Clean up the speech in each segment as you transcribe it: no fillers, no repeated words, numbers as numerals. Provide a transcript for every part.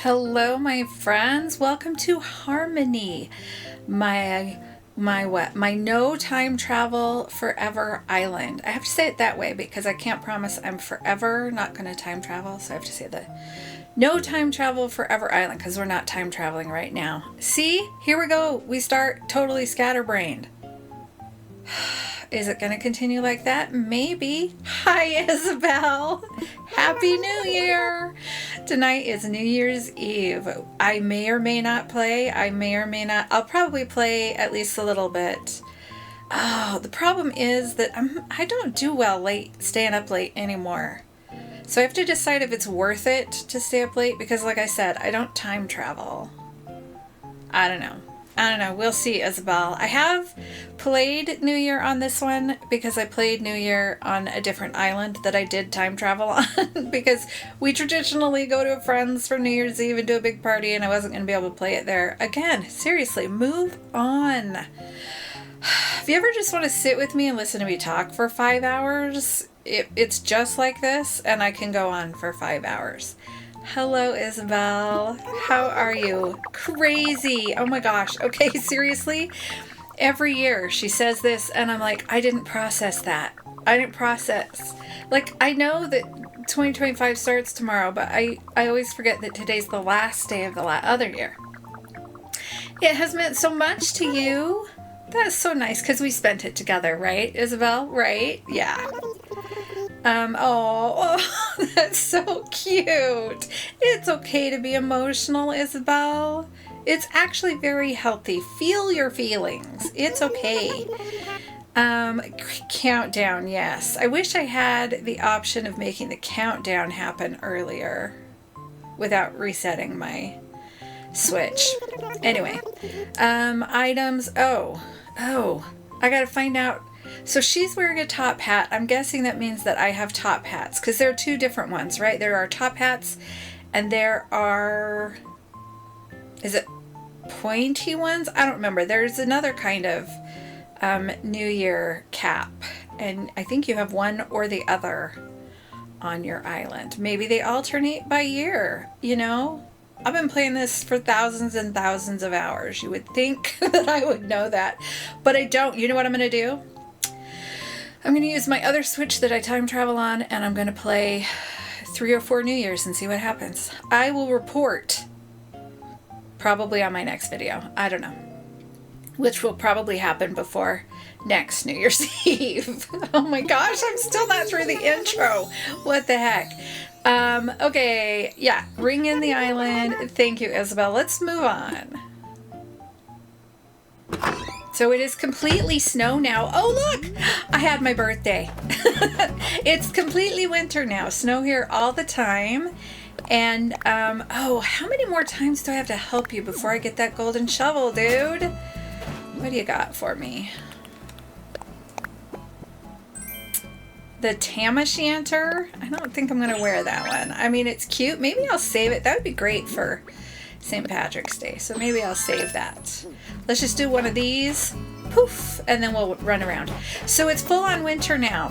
Hello, my friends. Welcome to Harmony, my no time travel forever island. I have to say it that way because I can't promise I'm forever not going to time travel. So I have to say the no time travel forever island because we're not time traveling right now. See, here we go. We start totally scatterbrained. Is it going to continue like that? Maybe. Hi, Isabel. Happy New Year. Tonight is New Year's Eve. I may or may not play. I'll probably play at least a little bit. Oh, the problem is that I don't do well staying up late anymore. So I have to decide if it's worth it to stay up late because, like I said, I don't time travel. I don't know. We'll see, Isabel. I have played New Year on this one because I played New Year on a different island that I did time travel on because we traditionally go to a friend's for New Year's Eve and do a big party and I wasn't going to be able to play it there. Again, seriously, move on. If you ever just want to sit with me and listen to me talk for 5 hours, it's just like this and I can go on for 5 hours. Hello, Isabel. How are you? Crazy. Oh my gosh. Okay, seriously? Every year she says this and I'm like, I didn't process that. Like, I know that 2025 starts tomorrow, but I always forget that today's the last day of the other year. It has meant so much to you. That's so nice because we spent it together, right, Isabel? Right? Yeah. That's so cute. It's okay to be emotional, Isabel. It's actually very healthy. Feel your feelings. It's okay. Countdown, yes. I wish I had the option of making the countdown happen earlier without resetting my Switch. Anyway, items. I gotta find out. So she's wearing a top hat. I'm guessing that means that I have top hats because there are two different ones, right? There are top hats and there are, is it pointy ones? I don't remember. There's another kind of New Year cap and I think you have one or the other on your island. Maybe they alternate by year, you know? I've been playing this for thousands and thousands of hours. You would think that I would know that, but I don't. You know what I'm going to do? I'm going to use my other Switch that I time travel on, and I'm going to play 3 or 4 New Year's and see what happens. I will report probably on my next video. I don't know. Which will probably happen before next New Year's Eve. Oh my gosh, I'm still not through the intro. What the heck? Okay, yeah, ring in the island. Thank you, Isabel. Let's move on. So it is completely snow now. Oh, look! I had my birthday. It's completely winter now. Snow here all the time. And, how many more times do I have to help you before I get that golden shovel, dude? What do you got for me? The Tam O'Shanter? I don't think I'm going to wear that one. I mean, it's cute. Maybe I'll save it. That would be great for St. Patrick's Day. So maybe I'll save that. Let's just do one of these. Poof. And then we'll run around. So it's full on winter now.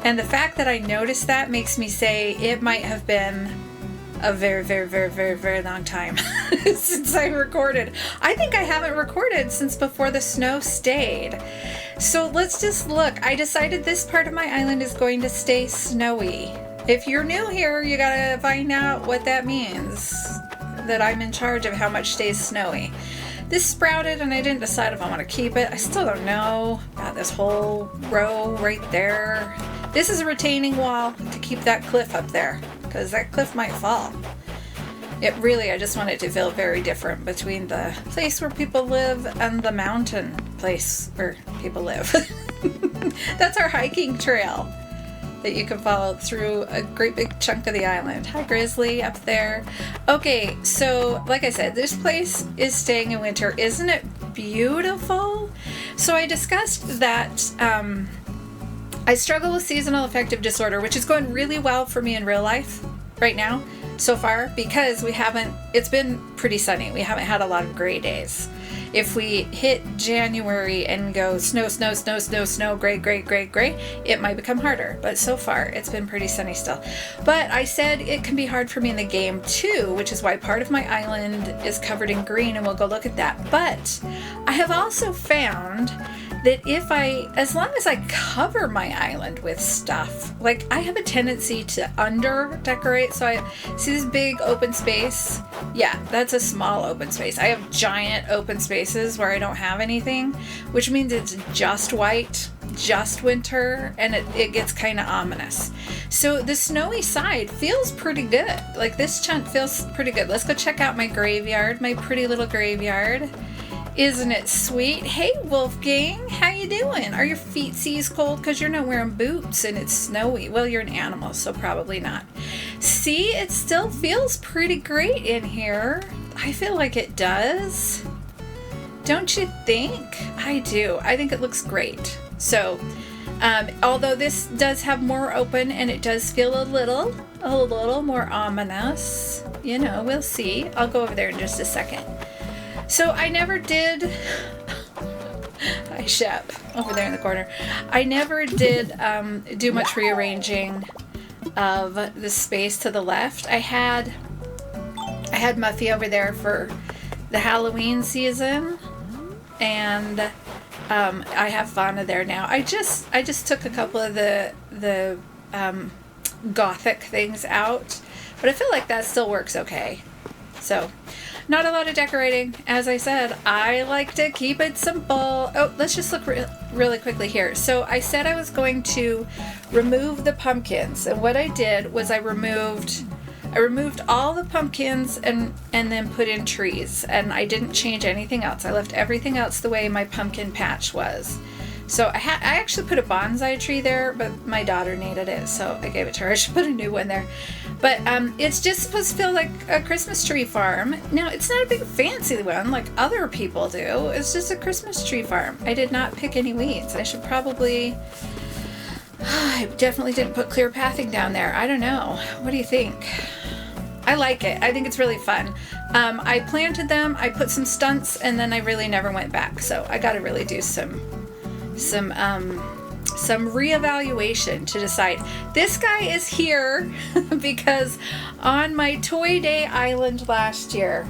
And the fact that I noticed that makes me say it might have been a very, very, very, very, very long time since I recorded. I think I haven't recorded since before the snow stayed. So let's just look. I decided this part of my island is going to stay snowy. If you're new here, you gotta find out what that means. That I'm in charge of how much stays snowy. This sprouted and I didn't decide if I want to keep it. I still don't know about this whole row right there. This is a retaining wall to keep that cliff up there because that cliff might fall. I just want it to feel very different between the place where people live and the mountain place where people live. That's our hiking trail that you can follow through a great big chunk of the island. Hi, Grizzly, up there. Okay, so like I said, this place is staying in winter. Isn't it beautiful? So I discussed that I struggle with seasonal affective disorder, which is going really well for me in real life right now. so far because it's been pretty sunny. We haven't had a lot of gray days. If we hit January and go snow, snow, snow, snow, snow, gray, gray, gray, gray, it might become harder. But so far, it's been pretty sunny still. But I said it can be hard for me in the game too, which is why part of my island is covered in green, and we'll go look at that. But I have also found that as long as I cover my island with stuff, like I have a tendency to under decorate. So I see this big open space. Yeah, that's a small open space. I have giant open spaces where I don't have anything, which means it's just white, just winter, and it gets kind of ominous. So the snowy side feels pretty good. Like this chunk feels pretty good. Let's go check out my graveyard, my pretty little graveyard. Isn't it sweet? Hey, Wolfgang, how you doing? Are your feetsies cold because you're not wearing boots and it's snowy? Well, you're an animal, so probably not. See, it still feels pretty great in here. I feel like it does. Don't you think? I do. I think it looks great. So, although this does have more open and it does feel a little more ominous, we'll see. I'll go over there in just a second. So I never did, hi Shep, over there in the corner. I never did do much rearranging of the space to the left. I had Muffy over there for the Halloween season, and I have Fauna there now. I just took a couple of the gothic things out, but I feel like that still works okay. So, not a lot of decorating. As I said, I like to keep it simple. Oh, let's just look really quickly here. So I said I was going to remove the pumpkins, and what I did was I removed all the pumpkins and then put in trees, and I didn't change anything else. I left everything else the way my pumpkin patch was. So I actually put a bonsai tree there, but my daughter needed it, so I gave it to her. I should put a new one there. But it's just supposed to feel like a Christmas tree farm. Now, it's not a big fancy one like other people do. It's just a Christmas tree farm. I did not pick any weeds. I should probably... I definitely didn't put clear pathing down there. I don't know. What do you think? I like it. I think it's really fun. I planted them, I put some stunts, and then I really never went back. So I got to really do some reevaluation to decide. This guy is here because on my Toy Day Island last year,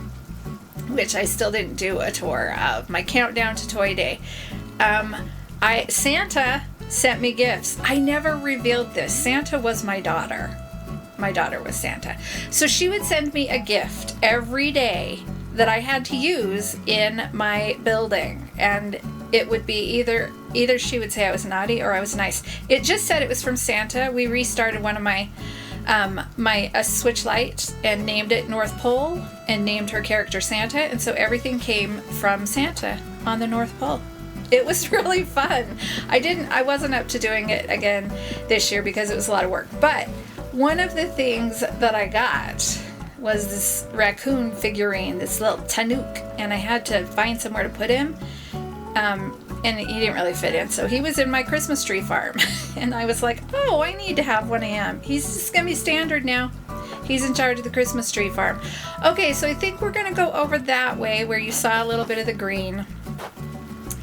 which I still didn't do a tour of, my countdown to Toy Day, Santa sent me gifts. I never revealed this. Santa was my daughter. My daughter was Santa. So she would send me a gift every day that I had to use in my building, and it would be either she would say I was naughty or I was nice. It just said it was from Santa. We restarted one of my Switch light and named it North Pole and named her character Santa, and so everything came from Santa on the North Pole. It was really fun. I wasn't up to doing it again this year because it was a lot of work, but one of the things that I got was this raccoon figurine, this little Tanuk, and I had to find somewhere to put him. And he didn't really fit in, so he was in my Christmas tree farm. And I was like, oh, I need to have one of him. He's just gonna be standard now. He's in charge of the Christmas tree farm. Okay, so I think we're gonna go over that way where you saw a little bit of the green.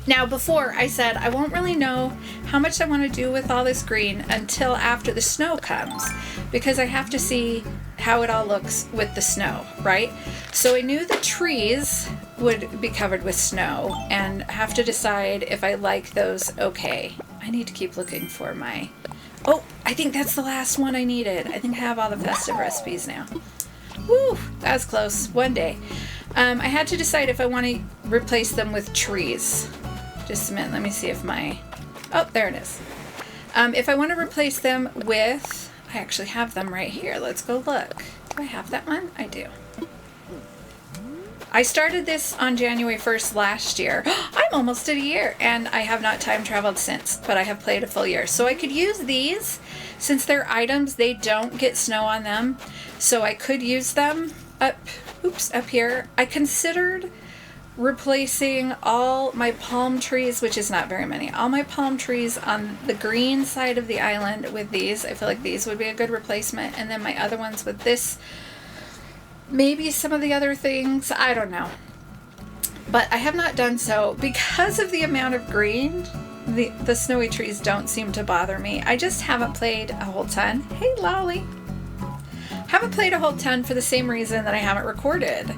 Now, before I said I won't really know how much I want to do with all this green until after the snow comes, because I have to see how it all looks with the snow, right? So I knew the trees would be covered with snow and have to decide if I like those okay. I need to keep looking for my... Oh, I think that's the last one I needed. I think I have all the festive recipes now. Woo, that was close. One day. I had to decide if I want to replace them with trees. Just a minute, let me see if my... Oh, there it is. If I want to replace them with... I actually have them right here. Let's go look. Do I have that one? I do. I started this on January 1st last year. I'm almost at a year, and I have not time traveled since, but I have played a full year. So I could use these. Since they're items, they don't get snow on them. So I could use them up here. I considered replacing all my palm trees, which is not very many, all my palm trees on the green side of the island with these. I feel like these would be a good replacement, and then my other ones with this maybe some of the other things, I don't know. But I have not done so because of the amount of green. The snowy trees don't seem to bother me. I just haven't played a whole ton. Hey, Lolly. Haven't played a whole ton for the same reason that I haven't recorded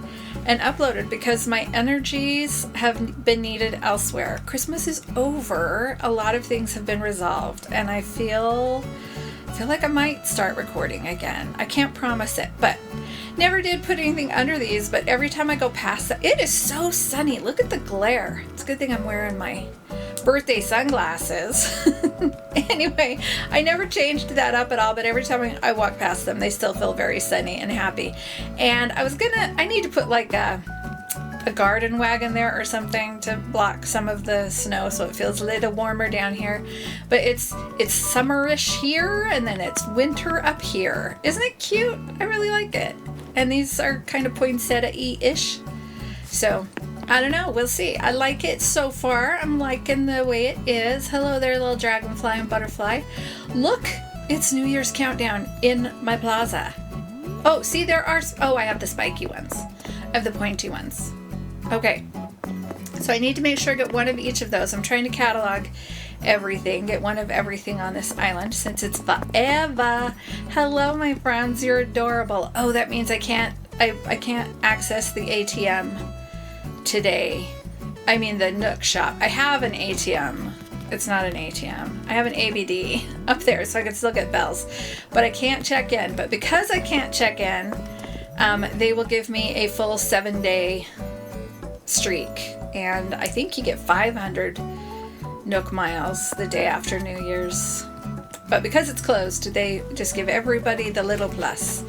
and uploaded, because my energies have been needed elsewhere. Christmas is over. A lot of things have been resolved, and I feel like I might start recording again. I can't promise it, but never did put anything under these, but every time I go past it is so sunny. Look at the glare. It's a good thing I'm wearing my birthday sunglasses. Anyway, I never changed that up at all, but every time I walk past them, they still feel very sunny and happy. And I need to put like a garden wagon there or something to block some of the snow so it feels a little warmer down here. But it's summerish here, and then it's winter up here. Isn't it cute? I really like it. And these are kind of poinsettia-y-ish. So I don't know. We'll see. I like it so far. I'm liking the way it is. Hello there, little dragonfly and butterfly. Look, it's New Year's countdown in my plaza. Oh, see, I have the spiky ones. I have the pointy ones. Okay. So I need to make sure I get one of each of those. I'm trying to catalog everything, get one of everything on this island since it's forever. Hello, my friends. You're adorable. Oh, that means I can't access the ATM today. I mean the Nook shop. I have an ATM. It's not an ATM. I have an ABD up there so I can still get bells, but I can't check in. But because I can't check in, they will give me a full 7-day streak, and I think you get 500 Nook miles the day after New Year's. But because it's closed, they just give everybody the little plus.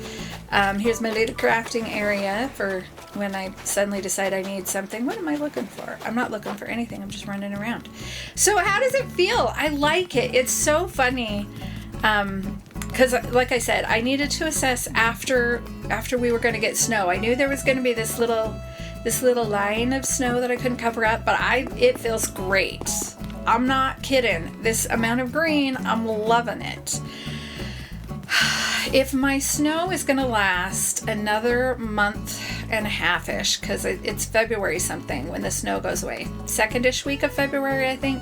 Here's my little crafting area for when I suddenly decide I need something. What am I looking for? I'm not looking for anything. I'm just running around. So how does it feel? I like it. It's so funny. Because like I said, I needed to assess after we were going to get snow. I knew there was going to be this little line of snow that I couldn't cover up, but it feels great. I'm not kidding. This amount of green, I'm loving it. If my snow is going to last another month and a half-ish, because it's February something when the snow goes away. Second-ish week of February, I think.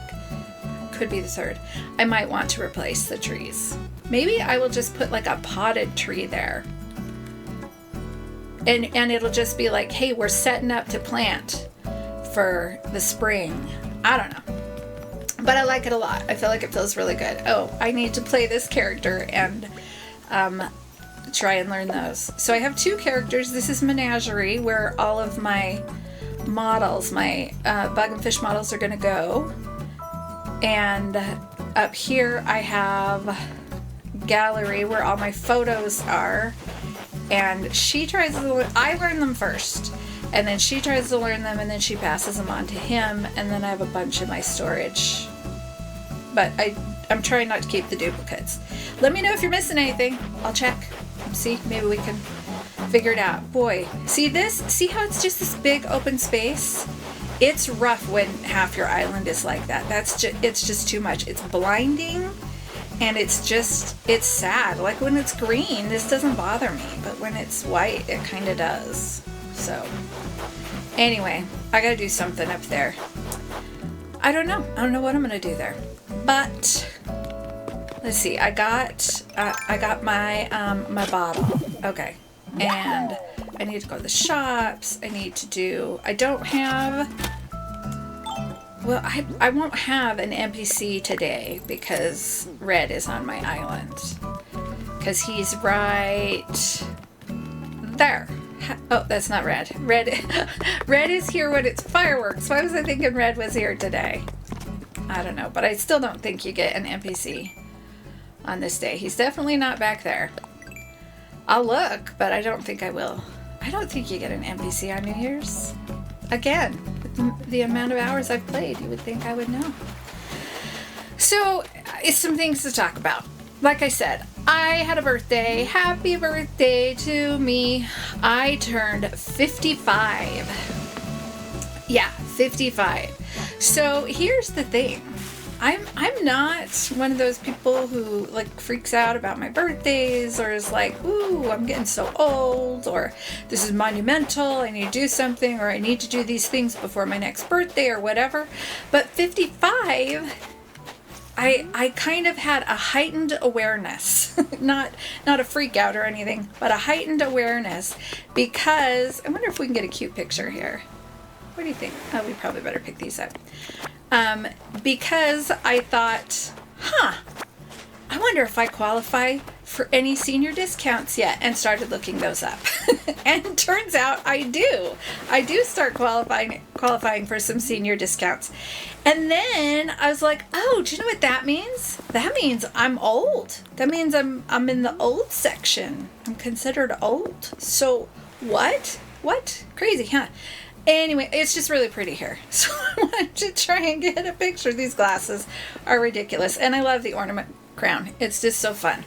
Could be the third. I might want to replace the trees. Maybe I will just put like a potted tree there. And it'll just be like, hey, we're setting up to plant for the spring. I don't know. But I like it a lot. I feel like it feels really good. Oh, I need to play this character and try and learn those. So I have 2 characters. This is Menagerie, where all of my models, my bug and fish models, are going to go. And up here I have Gallery, where all my photos are. And I learn them first, and then she tries to learn them, and then she passes them on to him, and then I have a bunch in my storage. But I'm trying not to keep the duplicates. Let me know if you're missing anything. I'll check. See, maybe we can figure it out. Boy, see this? See how it's just this big open space? It's rough when half your island is like that. It's just too much. It's blinding. And it's sad. Like when it's green, this doesn't bother me. But when it's white, it kind of does. So, anyway, I gotta do something up there. I don't know. I don't know what I'm gonna do there. But, let's see. I got my bottle. Okay. And I need to go to the shops. I don't have... Well, I won't have an NPC today because Red is on my island. Because he's right there. Oh, that's not Red. Red is here when it's fireworks. Why was I thinking Red was here today? I don't know, but I still don't think you get an NPC on this day. He's definitely not back there. I'll look, but I don't think I will. I don't think you get an NPC on New Year's. Again, the amount of hours I've played, you would think I would know. So, it's some things to talk about. Like I said, I had a birthday. Happy birthday to me. I turned 55. Yeah, 55. So, here's the thing. I'm not one of those people who like freaks out about my birthdays or is like, ooh, I'm getting so old, or this is monumental, I need to do something, or I need to do these things before my next birthday or whatever. But 55, I kind of had a heightened awareness, not a freak out or anything, but a heightened awareness, because I wonder if we can get a cute picture here. What do you think? Oh, we probably better pick these up. Because I thought, I wonder if I qualify for any senior discounts yet, and started looking those up. And it turns out I do. I do start qualifying for some senior discounts. And then I was like, oh, do you know what that means? That means I'm old. That means I'm in the old section. I'm considered old. So what? What? Crazy, huh? Anyway, it's just really pretty here. So I wanted to try and get a picture. These glasses are ridiculous. And I love the ornament crown. It's just so fun.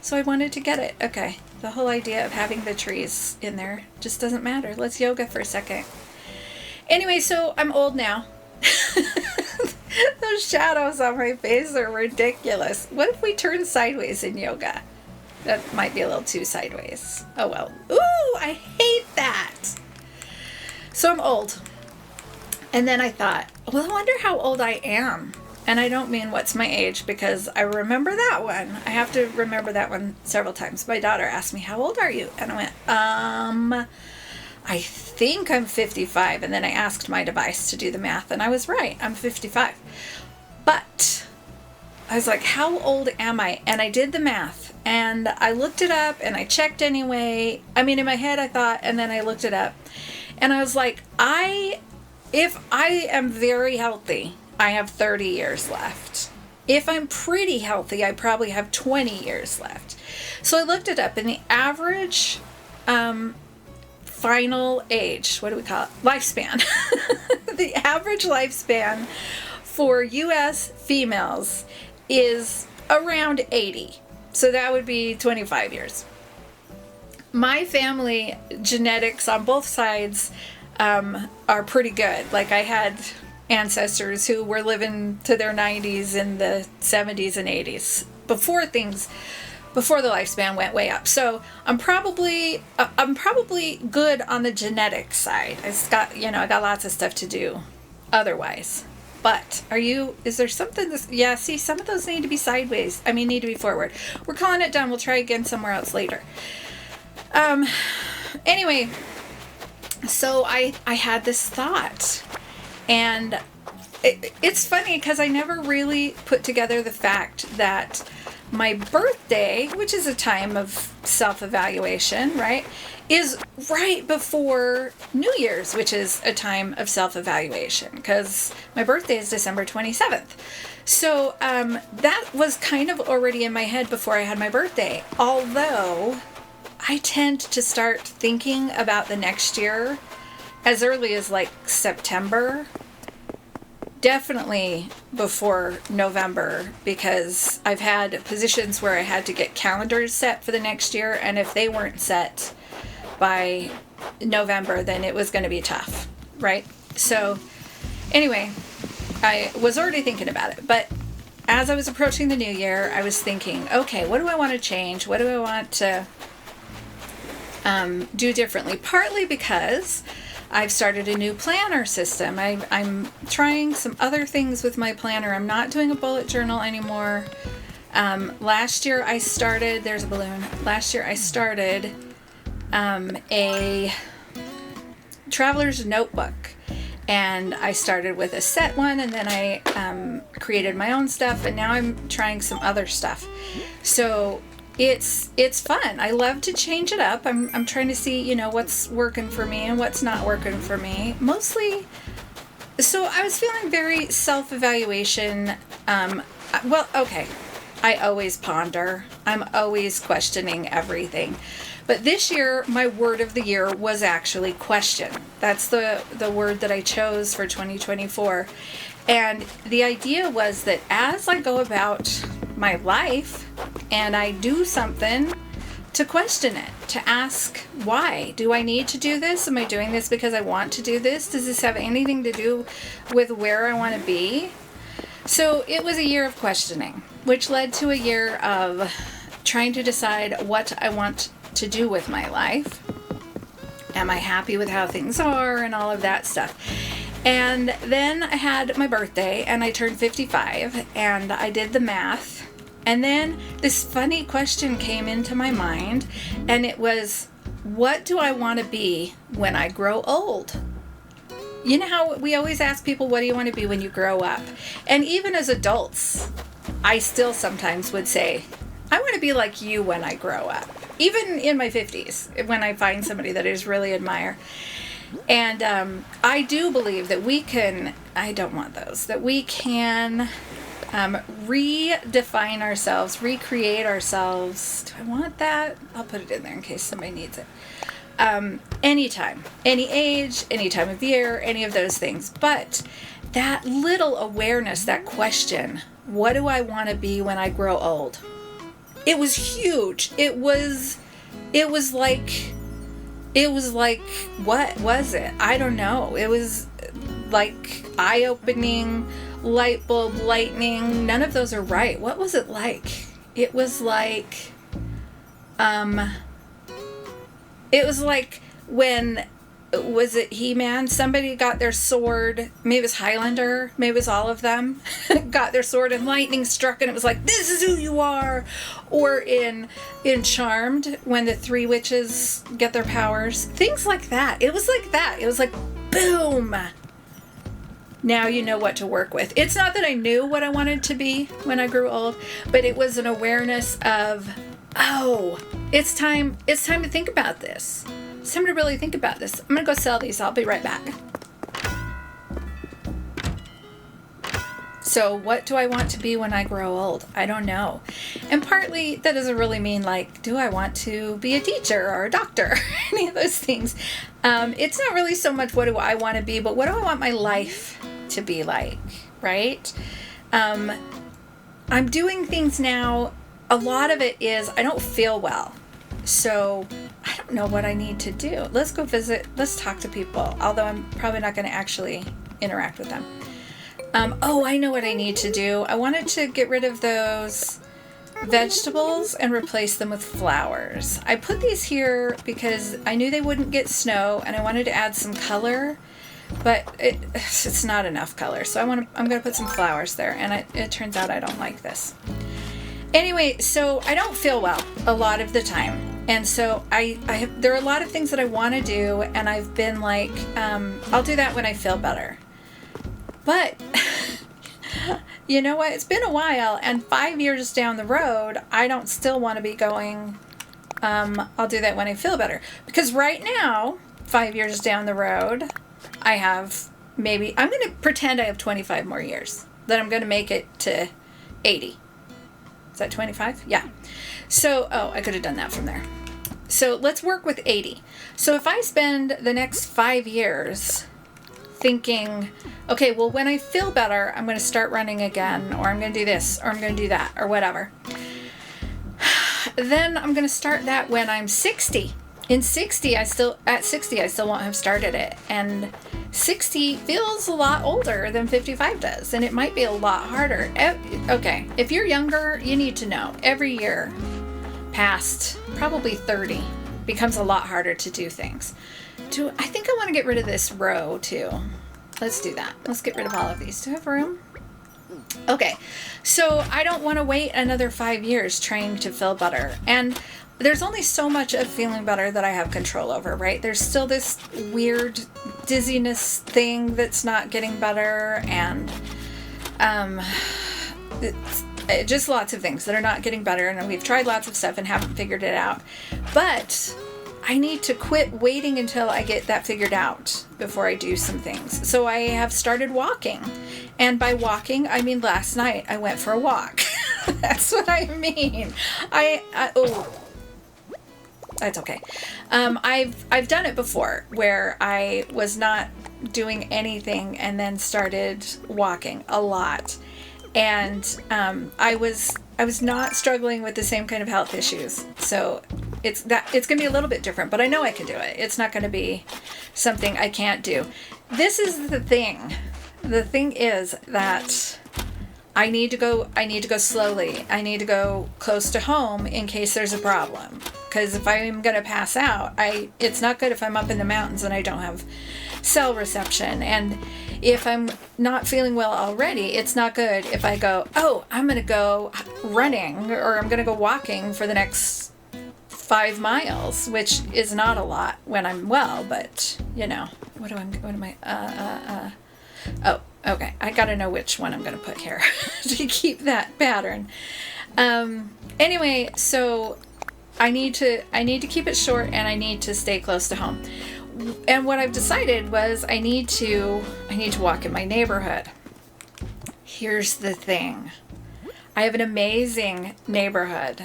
So I wanted to get it. Okay. The whole idea of having the trees in there just doesn't matter. Let's yoga for a second. Anyway, so I'm old now. Those shadows on my face are ridiculous. What if we turn sideways in yoga? That might be a little too sideways. Oh well. Ooh, I hate that. So I'm old. And then I thought, well, I wonder how old I am. And I don't mean what's my age, because I remember that one. I have to remember that one several times. My daughter asked me, how old are you? And I went, I think I'm 55. And then I asked my device to do the math, and I was right. I'm 55. But I was like, how old am I? And I did the math, and I looked it up, and I checked anyway. I mean, in my head I thought, and then I looked it up. And I was like, if I am very healthy, I have 30 years left. If I'm pretty healthy, I probably have 20 years left. So I looked it up, and the average final age, what do we call it? Lifespan. The average lifespan for U.S. females is around 80. So that would be 25 years. My family genetics on both sides are pretty good. Like, I had ancestors who were living to their 90s in the 70s and 80s before the lifespan went way up. So I'm probably good on the genetic side. I got lots of stuff to do otherwise. But is there something see, some of those need to be sideways. Need to be forward. We're calling it done. We'll try again somewhere else later. Anyway, so I had this thought, and it's funny because I never really put together the fact that my birthday, which is a time of self-evaluation, right, is right before New Year's, which is a time of self-evaluation, because my birthday is December 27th. So that was kind of already in my head before I had my birthday, although I tend to start thinking about the next year as early as like September, definitely before November, because I've had positions where I had to get calendars set for the next year, and if they weren't set by November, then it was going to be tough, right? So anyway, I was already thinking about it, but as I was approaching the new year, I was thinking, okay, what do I want to change? What do I want to do differently? Partly because I've started a new planner system. I'm trying some other things with my planner. I'm not doing a bullet journal anymore. Last year I started, there's a balloon. Last year I started a traveler's notebook. And I started with a set one, and then I created my own stuff, and now I'm trying some other stuff. So it's fun. I love to change it up. I'm trying to see, what's working for me and what's not working for me. Mostly, so I was feeling very self-evaluation. Okay. I always ponder. I'm always questioning everything. But this year, my word of the year was actually question. That's the word that I chose for 2024. And the idea was that as I go about my life and I do something, to question it, to ask, why? Do I need to do this? Am I doing this because I want to do this? Does this have anything to do with where I want to be? So it was a year of questioning, which led to a year of trying to decide what I want to do with my life. Am I happy with how things are and all of that stuff? And then I had my birthday and I turned 55 and I did the math. And then this funny question came into my mind, and it was, what do I want to be when I grow old? You know how we always ask people, what do you want to be when you grow up? And even as adults, I still sometimes would say, I want to be like you when I grow up. Even in my 50s, when I find somebody that I just really admire. And I do believe that we can, I don't want those, that we can redefine ourselves, recreate ourselves. Do I want that? I'll put it in there in case somebody needs it. Anytime, any age, any time of year, any of those things. But that little awareness, that question, what do I want to be when I grow old? It was huge. It was like, what was it? I don't know. It was like eye-opening, light bulb, lightning. None of those are right. What was it like? It was like when, was it He-Man? Somebody got their sword, maybe it was Highlander, maybe it was all of them, got their sword and lightning struck and it was like, this is who you are. Or in Charmed, when the three witches get their powers. Things like that. It was like that. It was like, boom. Now you know what to work with. It's not that I knew what I wanted to be when I grew old, but it was an awareness of, oh, it's time to think about this. It's time to really think about this. I'm going to go sell these. I'll be right back. So what do I want to be when I grow old? I don't know. And partly that doesn't really mean like, do I want to be a teacher or a doctor? Any of those things. It's not really so much what do I want to be, but what do I want my life to be like, right? I'm doing things now. A lot of it is I don't feel well. So I don't know what I need to do. Let's go visit. Let's talk to people. Although I'm probably not going to actually interact with them. I know what I need to do. I wanted to get rid of those vegetables and replace them with flowers. I put these here because I knew they wouldn't get snow and I wanted to add some color, but it's not enough color. So I'm going to put some flowers there, and it turns out I don't like this. Anyway, so I don't feel well a lot of the time. And so there are a lot of things that I want to do, and I've been like, I'll do that when I feel better. But you know what? It's been a while, and 5 years down the road, I don't still want to be going, I'll do that when I feel better. Because right now, 5 years down the road, I have I'm going to pretend I have 25 more years, that I'm going to make it to 80. Is that 25? Yeah. So, I could have done that from there. So let's work with 80. So if I spend the next 5 years thinking, okay, well, when I feel better, I'm going to start running again, or I'm going to do this, or I'm going to do that, or whatever. Then I'm going to start that when I'm 60. At 60, I still won't have started it. And 60 feels a lot older than 55 does, and it might be a lot harder. Okay, if you're younger, you need to know every year past probably 30 becomes a lot harder to do things. I think I want to get rid of this row too. Let's do that. Let's get rid of all of these. Do I have room? Okay, so I don't want to wait another 5 years trying to feel better. And there's only so much of feeling better that I have control over, right? There's still this weird dizziness thing that's not getting better, and just lots of things that are not getting better, and we've tried lots of stuff and haven't figured it out. But I need to quit waiting until I get that figured out before I do some things. So I have started walking. And by walking, I mean last night I went for a walk. That's what I mean. That's okay. I've done it before where I was not doing anything and then started walking a lot. And I was not struggling with the same kind of health issues. So it's going to be a little bit different, but I know I can do it. It's not going to be something I can't do. This is the thing. The thing is that I need to go slowly. I need to go close to home in case there's a problem. Because if I'm going to pass out, it's not good if I'm up in the mountains and I don't have cell reception. And if I'm not feeling well already, it's not good if I go, oh, I'm going to go running or I'm going to go walking for the next 5 miles, which is not a lot when I'm well, but oh, okay. I got to know which one I'm going to put here to keep that pattern. Anyway, so I need to keep it short and I need to stay close to home. And what I've decided was I need to walk in my neighborhood. Here's the thing. I have an amazing neighborhood.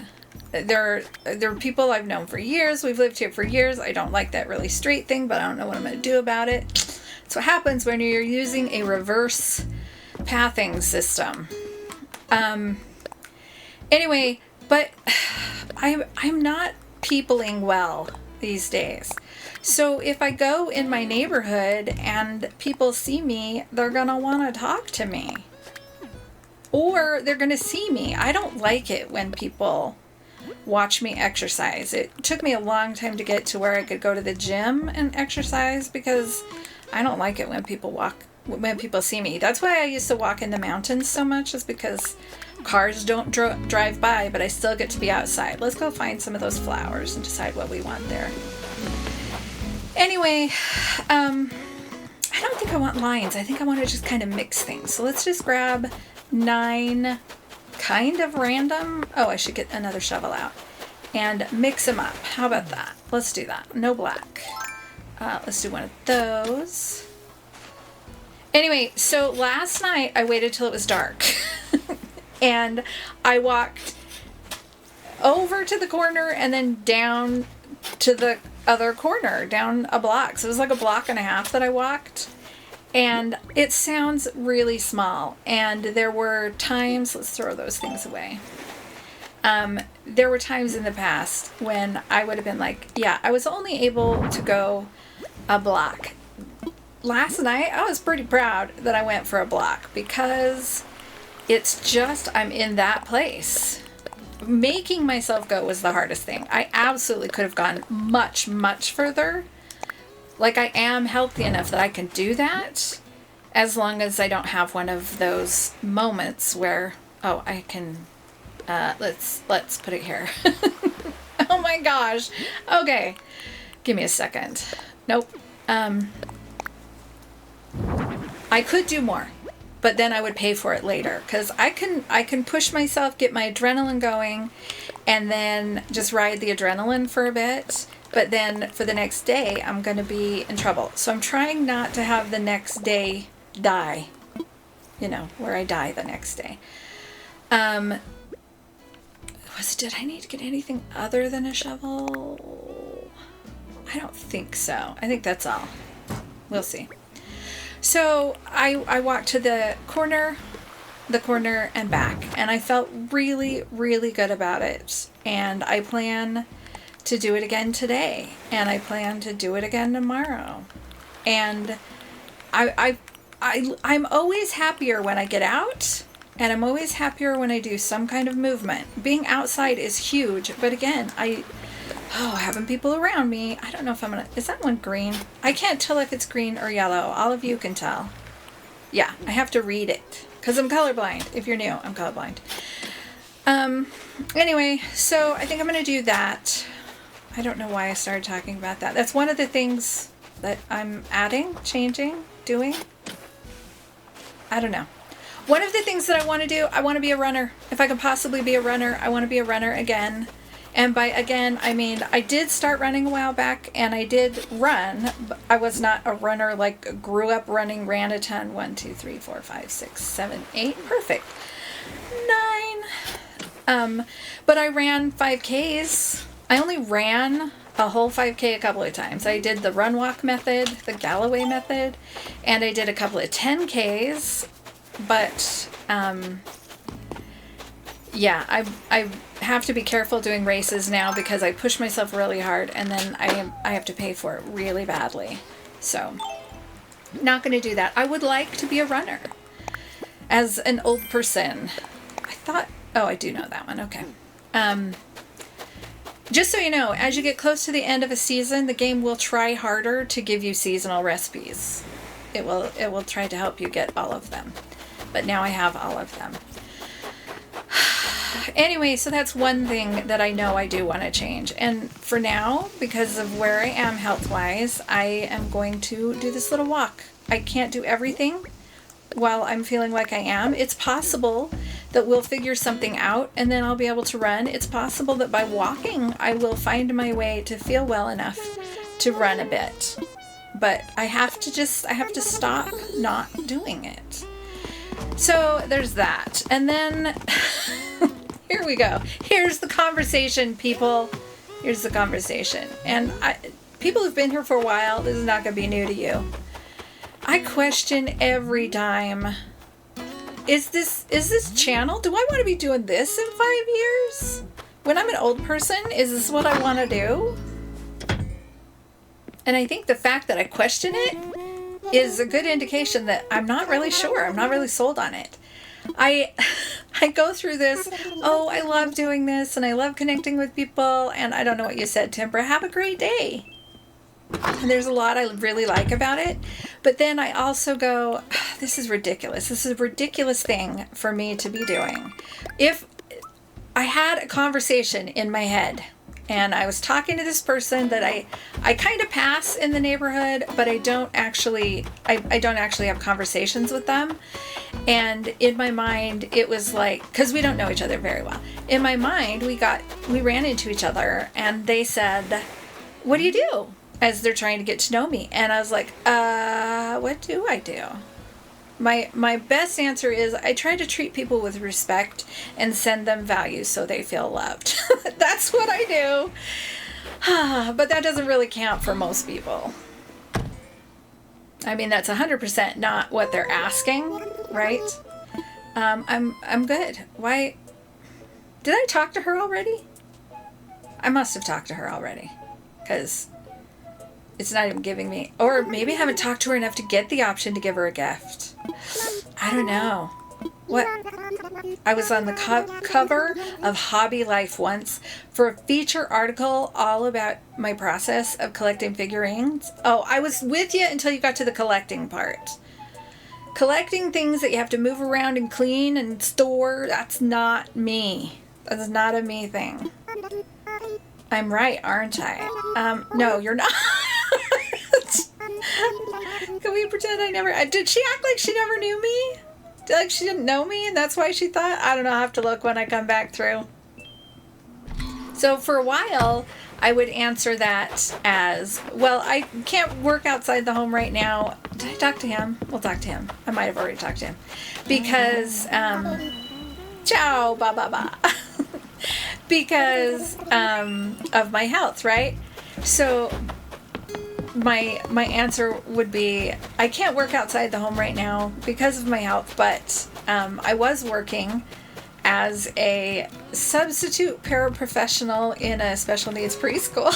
There are people I've known for years. We've lived here for years. I don't like that really straight thing, but I don't know what I'm going to do about it. That's what happens when you're using a reverse pathing system. Anyway, but I'm not peopling well these days. So if I go in my neighborhood and people see me, they're going to want to talk to me. Or they're going to see me. I don't like it when people watch me exercise. It took me a long time to get to where I could go to the gym and exercise because I don't like it when people see me. That's why I used to walk in the mountains so much, is because cars don't drive by, but I still get to be outside. Let's go find some of those flowers and decide what we want there. Anyway, I don't think I want lines. I think I want to just kind of mix things. So let's just grab 9 kind of random. Oh, I should get another shovel out and mix them up. How about that? Let's do that. No black. Let's do one of those. Anyway, so last night I waited till it was dark and I walked over to the corner and then down to the other corner, down a block. So it was like a block and a half that I walked. And it sounds really small. And there were times, let's throw those things away. There were times in the past when I would have been like, yeah, I was only able to go a block. Last night, I was pretty proud that I went for a block because it's just, I'm in that place. Making myself go was the hardest thing. I absolutely could have gone much, much further. Like, I am healthy enough that I can do that as long as I don't have one of those moments where, oh, I can, let's put it here. Oh my gosh. Okay. Give me a second. Nope. I could do more, but then I would pay for it later because I can push myself, get my adrenaline going, and then just ride the adrenaline for a bit. But then for the next day, I'm going to be in trouble. So I'm trying not to have the next day die, where I die the next day. Did I need to get anything other than a shovel? I don't think so. I think that's all. We'll see. So I walked to the corner and back, and I felt really, really good about it. And I plan to do it again today, and I plan to do it again tomorrow. And I'm always happier when I get out, and I'm always happier when I do some kind of movement. Being outside is huge, but again, having people around me, I don't know if I'm gonna, is that one green? I can't tell if it's green or yellow. All of you can tell. Yeah, I have to read it, because I'm colorblind. If you're new, I'm colorblind. Anyway, so I think I'm gonna do that. I don't know why I started talking about that. That's one of the things that I'm adding, changing, doing. I don't know. One of the things that I want to do, I want to be a runner. If I can possibly be a runner, I want to be a runner again. And by again, I mean, I did start running a while back, and I did run. But I was not a runner, like grew up running, ran a ton. 1, 2, 3, 4, 5, 6, 7, 8. Perfect. 9. But I ran 5Ks. I only ran a whole 5K a couple of times. I did the run walk method, the Galloway method, and I did a couple of 10Ks. But yeah, I have to be careful doing races now because I push myself really hard, and then I have to pay for it really badly. So not going to do that. I would like to be a runner. as an old person, I do know that one. Okay. Just so you know, as you get close to the end of a season, the game will try harder to give you seasonal recipes. It will try to help you get all of them. But now I have all of them. Anyway, so that's one thing that I know I do want to change. And for now, because of where I am health-wise, I am going to do this little walk. I can't do everything while I'm feeling like I am. It's possible that we'll figure something out and then I'll be able to run. It's possible that by walking, I will find my way to feel well enough to run a bit. But I have to stop not doing it. So there's that. And then here we go. Here's the conversation, people. Here's the conversation. And people who've been here for a while, this is not going to be new to you. I question every time, is this channel, do I want to be doing this in 5 years? When I'm an old person, is this what I want to do? And I think the fact that I question it is a good indication that I'm not really sure. I'm not really sold on it. I go through this, I love doing this and I love connecting with people, and I don't know what you said, Timber. Have a great day. And there's a lot I really like about it. But then I also go, this is ridiculous. This is a ridiculous thing for me to be doing. If I had a conversation in my head and I was talking to this person that I kind of pass in the neighborhood, but I don't actually have conversations with them. And in my mind, it was like, because we don't know each other very well. In my mind, we ran into each other and they said, "What do you do?" as they're trying to get to know me. And I was like, what do I do? My best answer is I try to treat people with respect and send them value so they feel loved. That's what I do. But that doesn't really count for most people. I mean, that's 100% not what they're asking, right? I'm good. Why? Did I talk to her already? I must have talked to her already, because it's not even giving me, or maybe I haven't talked to her enough to get the option to give her a gift. I don't know. What? I was on the cover of Hobby Life once for a feature article all about my process of collecting figurines. Oh, I was with you until you got to the collecting part. Collecting things that you have to move around and clean and store, that's not me. That's not a me thing. I'm right, aren't I? No, you're not. Can we pretend I never... Did she act like she never knew me? Like she didn't know me and that's why she thought? I don't know. I'll have to look when I come back through. So for a while, I would answer that as, well, I can't work outside the home right now. Did I talk to him? We'll talk to him. I might have already talked to him. Because, ciao, ba ba ba. Because of my health, right? So my answer would be, I can't work outside the home right now because of my health, but I was working as a substitute paraprofessional in a special needs preschool,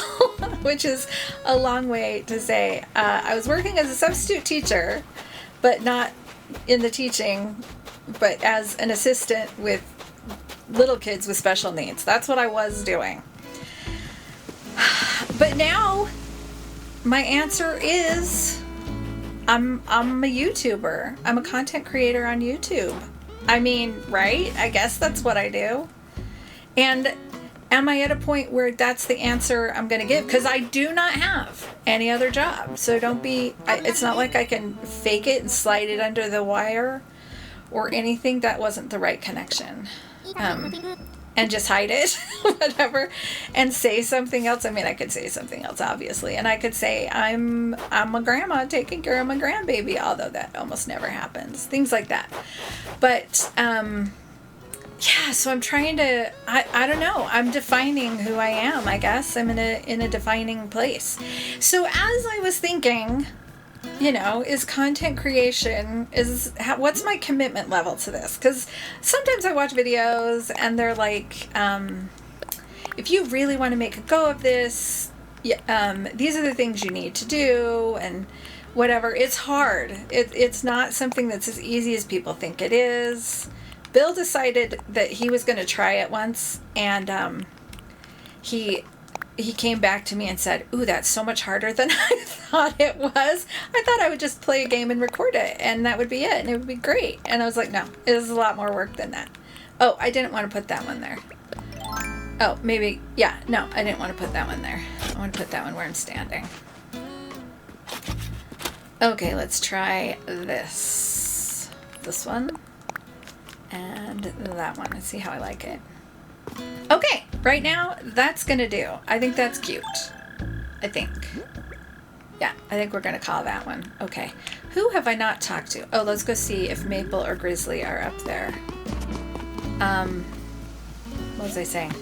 which is a long way to say I was working as a substitute teacher, but not in the teaching, but as an assistant with little kids with special needs. That's what I was doing. But now my answer is I'm a YouTuber. I'm a content creator on YouTube. I mean, right? I guess that's what I do. And am I at a point where that's the answer I'm going to give? Because I do not have any other job. So don't be, it's not like I can fake it and slide it under the wire or anything. That wasn't the right connection. And just hide it, whatever, and say something else. I mean, I could say something else, obviously, and I could say I'm a grandma taking care of my grandbaby, although that almost never happens. Things like that. But yeah, so I'm trying to. I don't know. I'm defining who I am. I guess I'm in a defining place. So as I was thinking, is content creation, what's my commitment level to this? Because sometimes I watch videos and they're like, if you really want to make a go of this, these are the things you need to do, and whatever. It's hard. It's not something that's as easy as people think it is. Bill decided that he was going to try it once, and he came back to me and said, "Ooh, that's so much harder than I thought it was. I thought I would just play a game and record it, and that would be it, and it would be great." And I was like, "No, it is a lot more work than that." Oh, I didn't want to put that one there. Oh, maybe, yeah, no, I didn't want to put that one there. I want to put that one where I'm standing. Okay, let's try this. This one. And that one. Let's see how I like it. Okay, right now, that's going to do. I think that's cute. I think. Yeah, I think we're going to call that one. Okay. Who have I not talked to? Oh, let's go see if Maple or Grizzly are up there. What was I saying?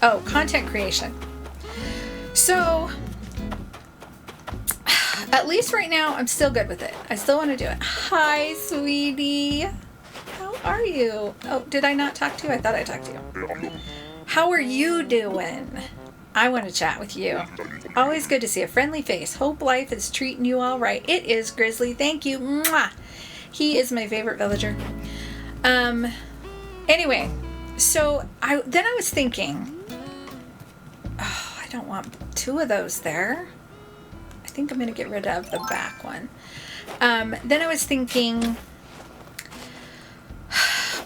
Oh, content creation. So, at least right now, I'm still good with it. I still want to do it. Hi, sweetie. How are you? Oh, did I not talk to you? I thought I talked to you. How are you doing? I want to chat with you. Always good to see a friendly face. Hope life is treating you all right. It is, Grizzly. Thank you. Mwah. He is my favorite villager. Anyway, so I was thinking, oh, I don't want two of those there. I think I'm going to get rid of the back one. Then I was thinking,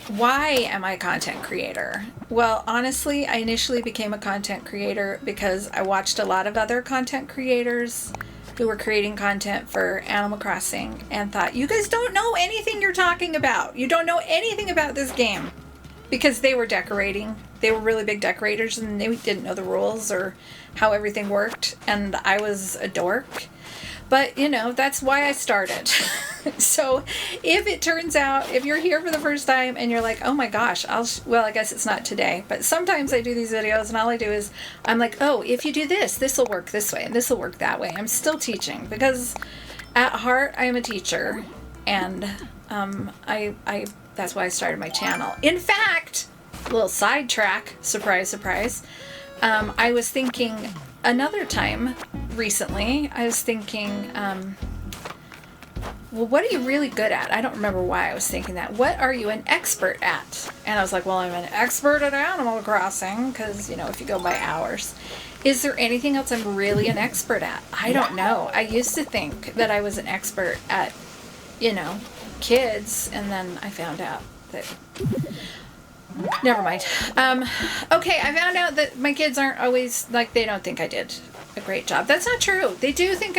why am I a content creator? Well, honestly, I initially became a content creator because I watched a lot of other content creators who were creating content for Animal Crossing and thought, you guys don't know anything you're talking about. You don't know anything about this game. Because they were decorating. They were really big decorators and they didn't know the rules or how everything worked. And I was a dork. But, you know, that's why I started. So if it turns out, if you're here for the first time and you're like, oh my gosh, well, I guess it's not today. But sometimes I do these videos and all I do is I'm like, oh, if you do this, this will work this way and this will work that way. I'm still teaching because at heart I am a teacher. And that's why I started my channel. In fact, a little sidetrack, surprise, surprise. I was thinking another time recently, I was thinking, well, what are you really good at? I don't remember why I was thinking that. What are you an expert at? And I was like, well, I'm an expert at Animal Crossing because, you know, if you go by hours. Is there anything else I'm really an expert at? I don't know. I used to think that I was an expert at, you know, kids, and then I found out that never mind. Okay, I found out that my kids aren't always like, they don't think I did a great job. That's not true. They do think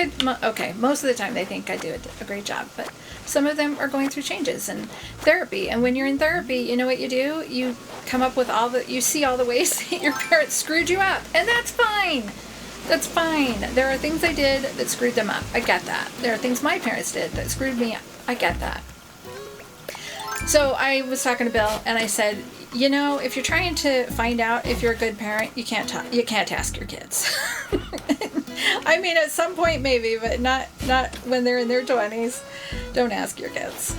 most of the time they think I do a great job, but some of them are going through changes and therapy. And when you're in therapy, you know what you do? You come up with you see all the ways that your parents screwed you up, and that's fine. That's fine. There are things I did that screwed them up. I get that. There are things my parents did that screwed me up. I get that. So I was talking to Bill and I said, you know, if you're trying to find out if you're a good parent, you can't ask your kids. I mean, at some point maybe, but not when they're in their 20s. Don't ask your kids.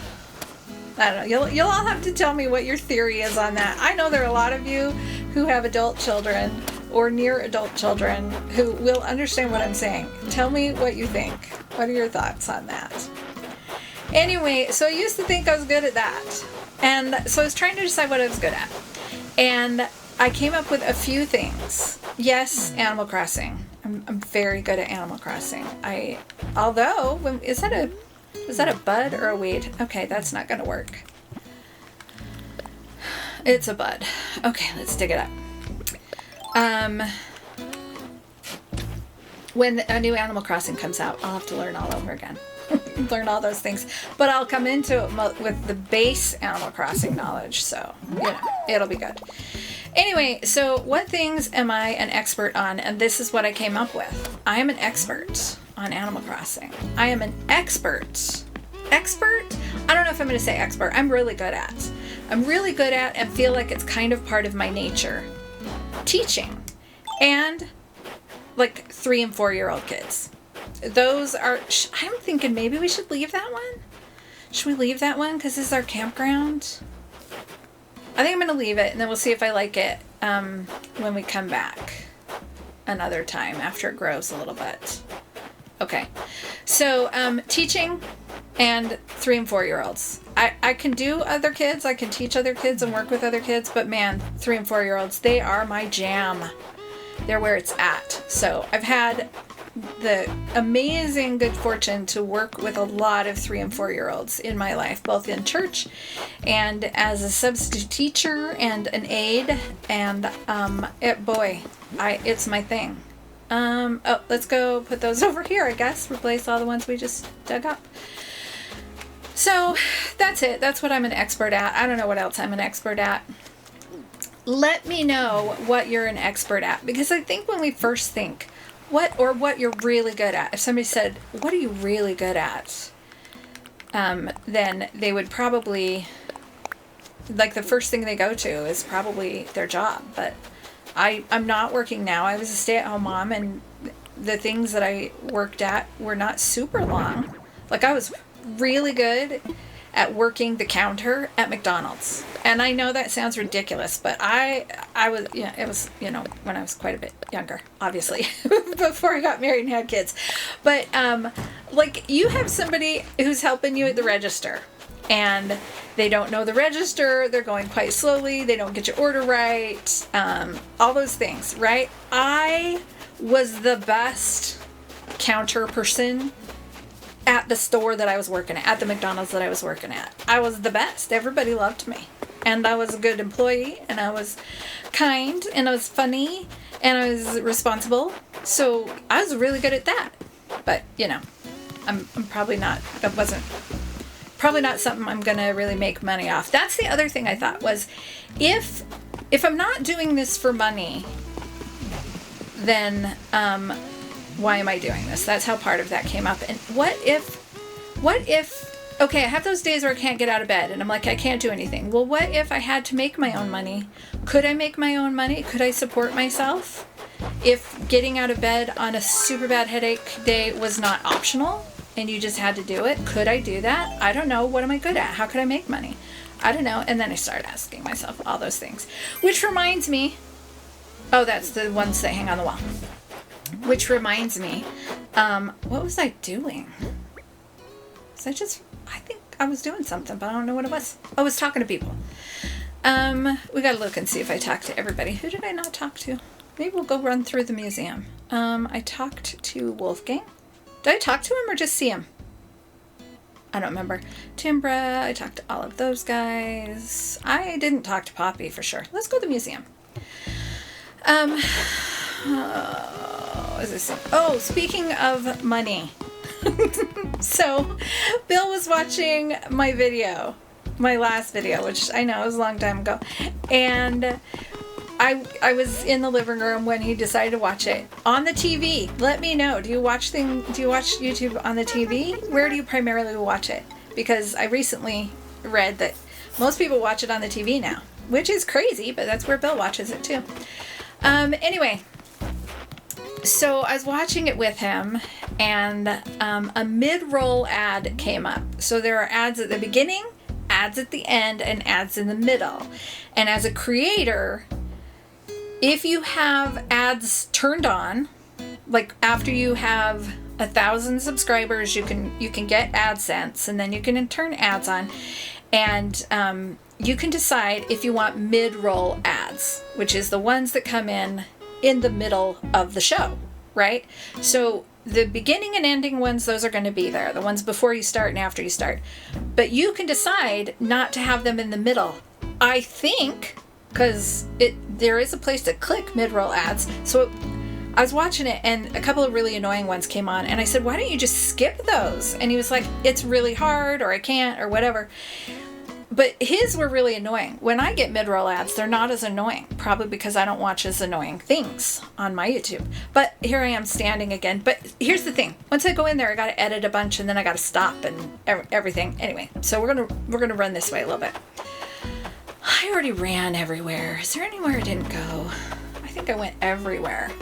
I don't know. You'll all have to tell me what your theory is on that. I know there are a lot of you who have adult children or near adult children who will understand what I'm saying. Tell me what you think. What are your thoughts on that? Anyway, so I used to think I was good at that. And so I was trying to decide what I was good at. And I came up with a few things. Yes, Animal Crossing. I'm very good at Animal Crossing. Is that a bud or a weed? Okay, that's not going to work. It's a bud. Okay, let's dig it up. When a new Animal Crossing comes out, I'll have to learn all over again. Learn all those things. But I'll come into it with the base Animal Crossing knowledge, so, you know, it'll be good. Anyway, so what things am I an expert on? And this is what I came up with. I am an expert on Animal Crossing. I am an expert. Expert? I don't know if I'm going to say expert. I'm really good at and feel like it's kind of part of my nature. Teaching. And like 3 and 4-year-old kids. Those are, I'm thinking maybe we should leave that one. Should we leave that one? Because this is our campground. I think I'm going to leave it and then we'll see if I like it when we come back another time after it grows a little bit. Okay. So teaching and 3 and 4-year-olds. I can do other kids. I can teach other kids and work with other kids. But man, 3 and 4-year-olds, they are my jam. They're where it's at. So I've had the amazing good fortune to work with a lot of 3 and 4-year-olds in my life, both in church and as a substitute teacher and an aide. And it's my thing. Let's go put those over here, I guess. Replace all the ones we just dug up. So that's it. That's what I'm an expert at. I don't know what else I'm an expert at. Let me know what you're an expert at, because I think when we first think what you're really good at, if somebody said, what are you really good at? Then they would probably, like, the first thing they go to is probably their job. But I'm not working now. I was a stay-at-home mom, and the things that I worked at were not super long. Like, I was really good at working the counter at McDonald's. And I know that sounds ridiculous, but I was, it was, when I was quite a bit younger, obviously, before I got married and had kids. But, like, you have somebody who's helping you at the register, and they don't know the register, they're going quite slowly, they don't get your order right, all those things, right? I was the best counter person at the store that I was working at the McDonald's that I was working at. I was the best. Everybody loved me. And I was a good employee, and I was kind, and I was funny, and I was responsible. So I was really good at that. But, I'm probably not, that wasn't probably not something I'm going to really make money off. That's the other thing I thought was, if I'm not doing this for money, then why am I doing this? That's how part of that came up. And what if, okay, I have those days where I can't get out of bed and I'm like, I can't do anything. Well, what if I had to make my own money? Could I make my own money? Could I support myself? If getting out of bed on a super bad headache day was not optional and you just had to do it, could I do that? I don't know. What am I good at? How could I make money? I don't know. And then I started asking myself all those things, which reminds me, oh, that's the ones that hang on the wall. Which reminds me, what was I doing? I think I was doing something, but I don't know what it was. I was talking to people. We gotta look and see if I talked to everybody. Who did I not talk to? Maybe we'll go run through the museum. I talked to Wolfgang. Did I talk to him or just see him? I don't remember. Timbra, I talked to all of those guys. I didn't talk to Poppy for sure. Let's go to the museum. Speaking of money. So, Bill was watching my last video, which I know was a long time ago. And I was in the living room when he decided to watch it on the TV. Let me know. Do you watch YouTube on the TV? Where do you primarily watch it? Because I recently read that most people watch it on the TV now, which is crazy, but that's where Bill watches it too. Anyway, so I was watching it with him, and a mid-roll ad came up. So there are ads at the beginning, ads at the end, and ads in the middle. And as a creator, if you have ads turned on, like after you have 1,000 subscribers, you can get AdSense, and then you can turn ads on, and you can decide if you want mid-roll ads, which is the ones that come in the middle of the show, right? So the beginning and ending ones, those are going to be there. The ones before you start and after you start. But you can decide not to have them in the middle. I think, because there is a place to click mid-roll ads. So I was watching it, and a couple of really annoying ones came on, and I said, why don't you just skip those? And he was like, it's really hard, or I can't, or whatever. But his were really annoying. When I get mid-roll ads, they're not as annoying. Probably because I don't watch as annoying things on my YouTube. But here I am standing again. But here's the thing. Once I go in there, I got to edit a bunch, and then I got to stop and everything. Anyway, so we're gonna run this way a little bit. I already ran everywhere. Is there anywhere I didn't go? I think I went everywhere.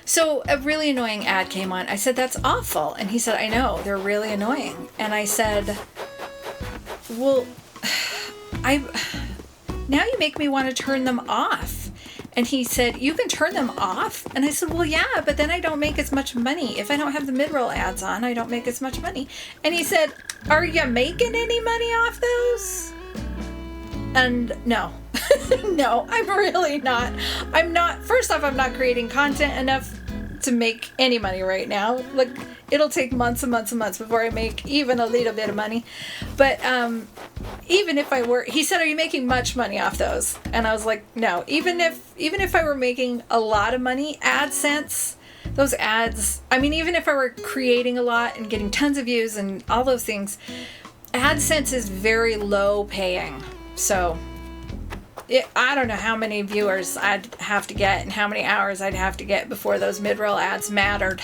So a really annoying ad came on. I said, that's awful. And he said, I know, they're really annoying. And I said, well, now you make me want to turn them off. And he said, you can turn them off? And I said, well, yeah, but then I don't make as much money. If I don't have the mid-roll ads on, I don't make as much money. And he said, are you making any money off those? And no. No, I'm really not. I'm not. First off, I'm not creating content enough to make any money right now. Like, it'll take months and months and months before I make even a little bit of money. But even if I were, he said, are you making much money off those? And I was like, no. Even if I were making a lot of money, AdSense, those ads, I mean, even if I were creating a lot and getting tons of views and all those things, AdSense is very low paying. So I don't know how many viewers I'd have to get and how many hours I'd have to get before those mid-roll ads mattered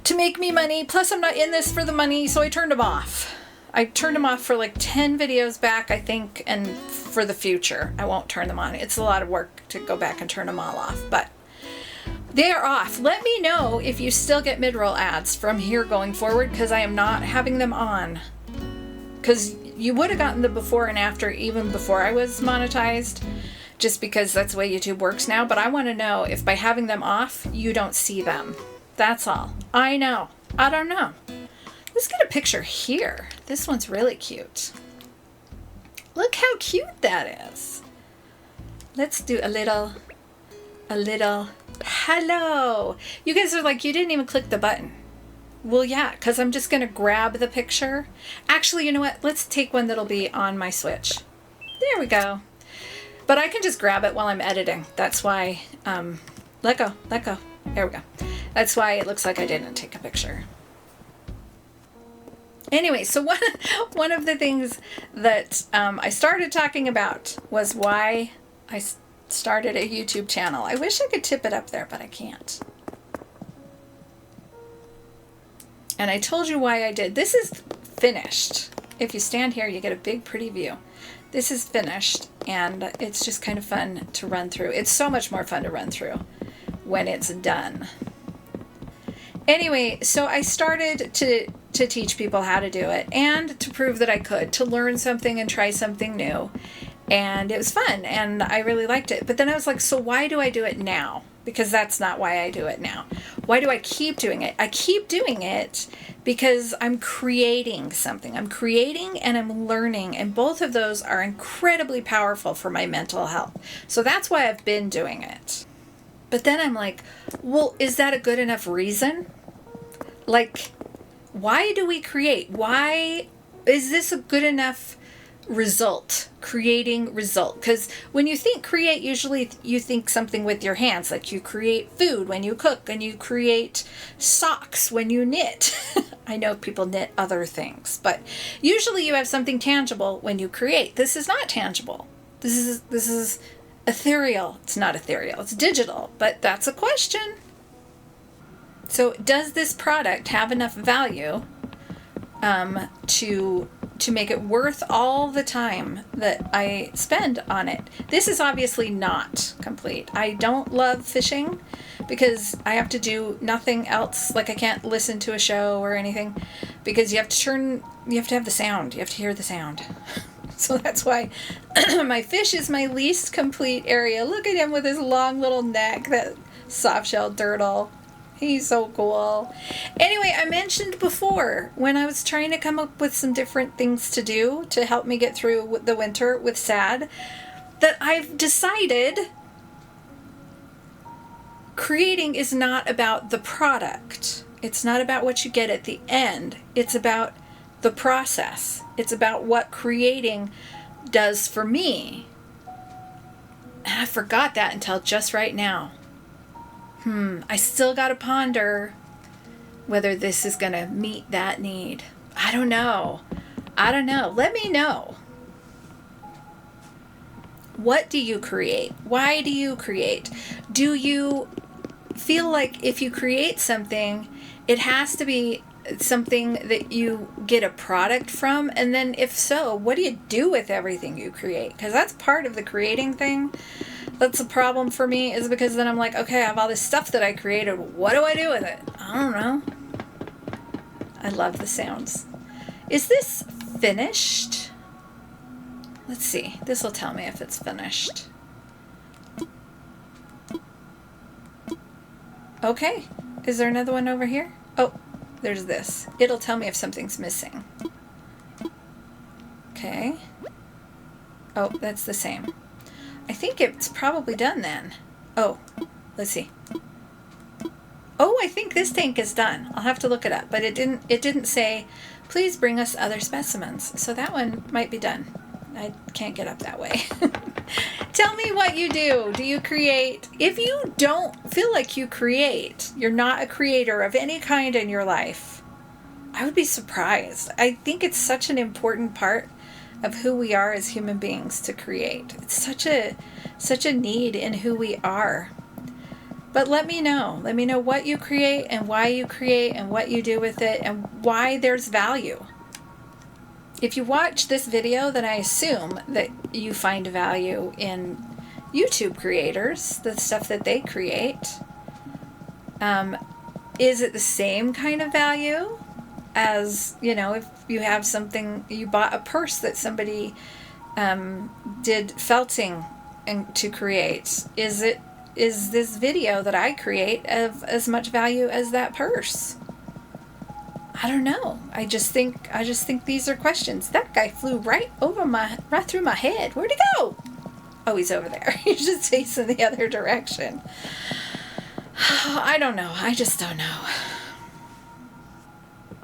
to make me money. Plus, I'm not in this for the money, so I turned them off. I turned them off for like 10 videos back, I think, and for the future, I won't turn them on. It's a lot of work to go back and turn them all off, but they are off. Let me know if you still get mid-roll ads from here going forward, because I am not having them on. Because you would have gotten the before and after even before I was monetized, just because that's the way YouTube works now. But I want to know if by having them off, you don't see them. That's all. I know. I don't know. Let's get a picture here. This one's really cute. Look how cute that is. Let's do a little hello. You guys are like, you didn't even click the button. Well, yeah, because I'm just going to grab the picture. Actually, you know what? Let's take one that'll be on my Switch. There we go. But I can just grab it while I'm editing. That's why, let go. There we go. That's why it looks like I didn't take a picture. Anyway, so one of the things that I started talking about was why I started a YouTube channel. I wish I could tip it up there, but I can't. And I told you why I did. This is finished. If you stand here, you get a big, pretty view. This is finished, and it's just kind of fun to run through. It's so much more fun to run through when it's done. Anyway, so I started to teach people how to do it and to prove that I could, to learn something and try something new. And it was fun, and I really liked it. But then I was like, so why do I do it now? Because that's not why I do it now. Why do I keep doing it? I keep doing it because I'm creating something. I'm creating and I'm learning, and both of those are incredibly powerful for my mental health. So that's why I've been doing it. But then I'm like, well, is that a good enough reason? Like, why do we create? Why is this a good enough result? Creating result. Because when you think create, usually you think something with your hands, like you create food when you cook, and you create socks when you knit. I know people knit other things, but usually you have something tangible when you create. This is not tangible. This is ethereal. It's not ethereal, it's digital, but that's a question. So does this product have enough value to make it worth all the time that I spend on it? This is obviously not complete. I don't love fishing because I have to do nothing else. Like, I can't listen to a show or anything because you have to have the sound. You have to hear the sound. So that's why my fish is my least complete area. Look at him with his long little neck, that soft-shelled turtle. He's so cool. Anyway, I mentioned before when I was trying to come up with some different things to do to help me get through the winter with SAD, that I've decided creating is not about the product. It's not about what you get at the end. It's about the process. It's about what creating does for me. And I forgot that until just right now. I still got to ponder whether this is going to meet that need. I don't know. Let me know. What do you create? Why do you create? Do you feel like if you create something, it has to be something that you get a product from? And then if so, what do you do with everything you create? Because that's part of the creating thing. That's a problem for me, is because then I'm like, okay, I have all this stuff that I created. What do I do with it? I don't know. I love the sounds. Is this finished? Let's see. This will tell me if it's finished. Okay. Is there another one over here? Oh, there's this. It'll tell me if something's missing. Okay. Oh, that's the same. I think it's probably done then. Oh, let's see. Oh, I think this tank is done. I'll have to look it up, but it didn't say, please bring us other specimens. So that one might be done. I can't get up that way. Tell me what you do. Do you create? If you don't feel like you create, you're not a creator of any kind in your life, I would be surprised. I think it's such an important part of who we are as human beings to create. It's such a need in who we are. But let me know. Let me know what you create and why you create and what you do with it and why there's value. If you watch this video, then I assume that you find value in YouTube creators, the stuff that they create. Is it the same kind of value as, if you have something, you bought a purse that somebody did felting to create? Is this video that I create of as much value as that purse? I don't know. I just think these are questions. That guy flew right through my head. Where'd he go? Oh, he's over there. He's just facing the other direction. I don't know. I just don't know.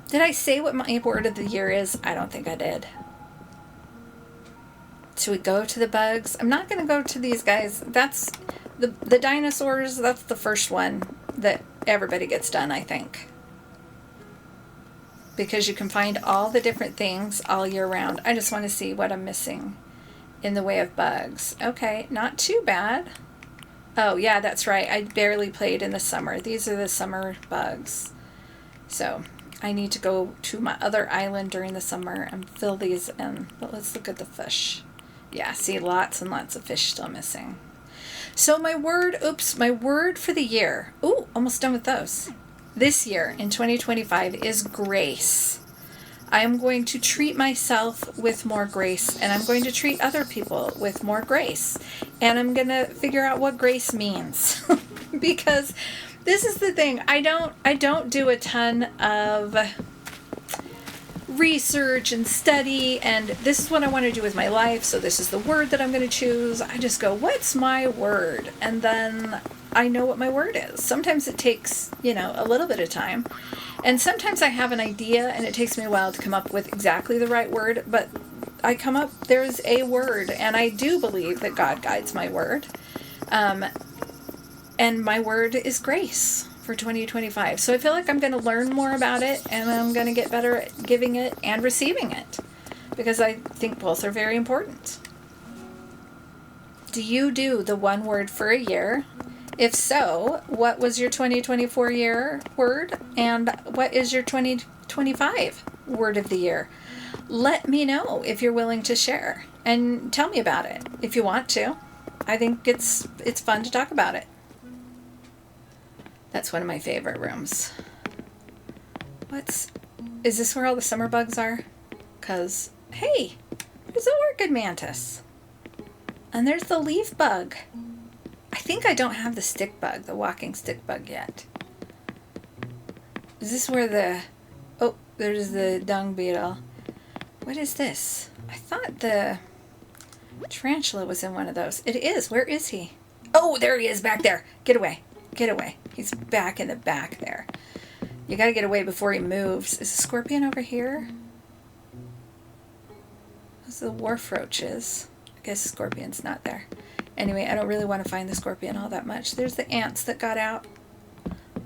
Did I say what my word of the year is? I don't think I did. Should we go to the bugs? I'm not going to go to these guys. That's the dinosaurs. That's the first one that everybody gets done, I think. Because you can find all the different things all year round. I just want to see what I'm missing in the way of bugs. Okay, not too bad. Oh, yeah, that's right. I barely played in the summer. These are the summer bugs. So I need to go to my other island during the summer and fill these in. But let's look at the fish. Yeah, see, lots and lots of fish still missing. So my word for the year. Ooh, almost done with those. This year, in 2025, is grace. I am going to treat myself with more grace, and I'm going to treat other people with more grace. And I'm going to figure out what grace means. Because this is the thing. I don't do a ton of research and study, and this is what I want to do with my life, so this is the word that I'm going to choose. I just go, what's my word? And then I know what my word is. Sometimes it takes, a little bit of time. And sometimes I have an idea and it takes me a while to come up with exactly the right word, but there's a word, and I do believe that God guides my word. And my word is grace for 2025. So I feel like I'm going to learn more about it, and I'm going to get better at giving it and receiving it, because I think both are very important. Do you do the one word for a year? If so, what was your 2024 year word, and what is your 2025 word of the year? Let me know if you're willing to share, and tell me about it if you want to. I think it's fun to talk about it. That's one of my favorite rooms. Is this where all the summer bugs are? 'Cause, hey, there's the orchid mantis. And there's the leaf bug. I think I don't have the stick bug, the walking stick bug yet. Is this where there's the dung beetle. What is this? I thought the tarantula was in one of those. It is. Where is he? Oh, there he is back there. Get away. Get away. He's back in the back there. You gotta get away before he moves. Is the scorpion over here? Those are the wharf roaches. I guess the scorpion's not there. Anyway, I don't really want to find the scorpion all that much. There's the ants that got out.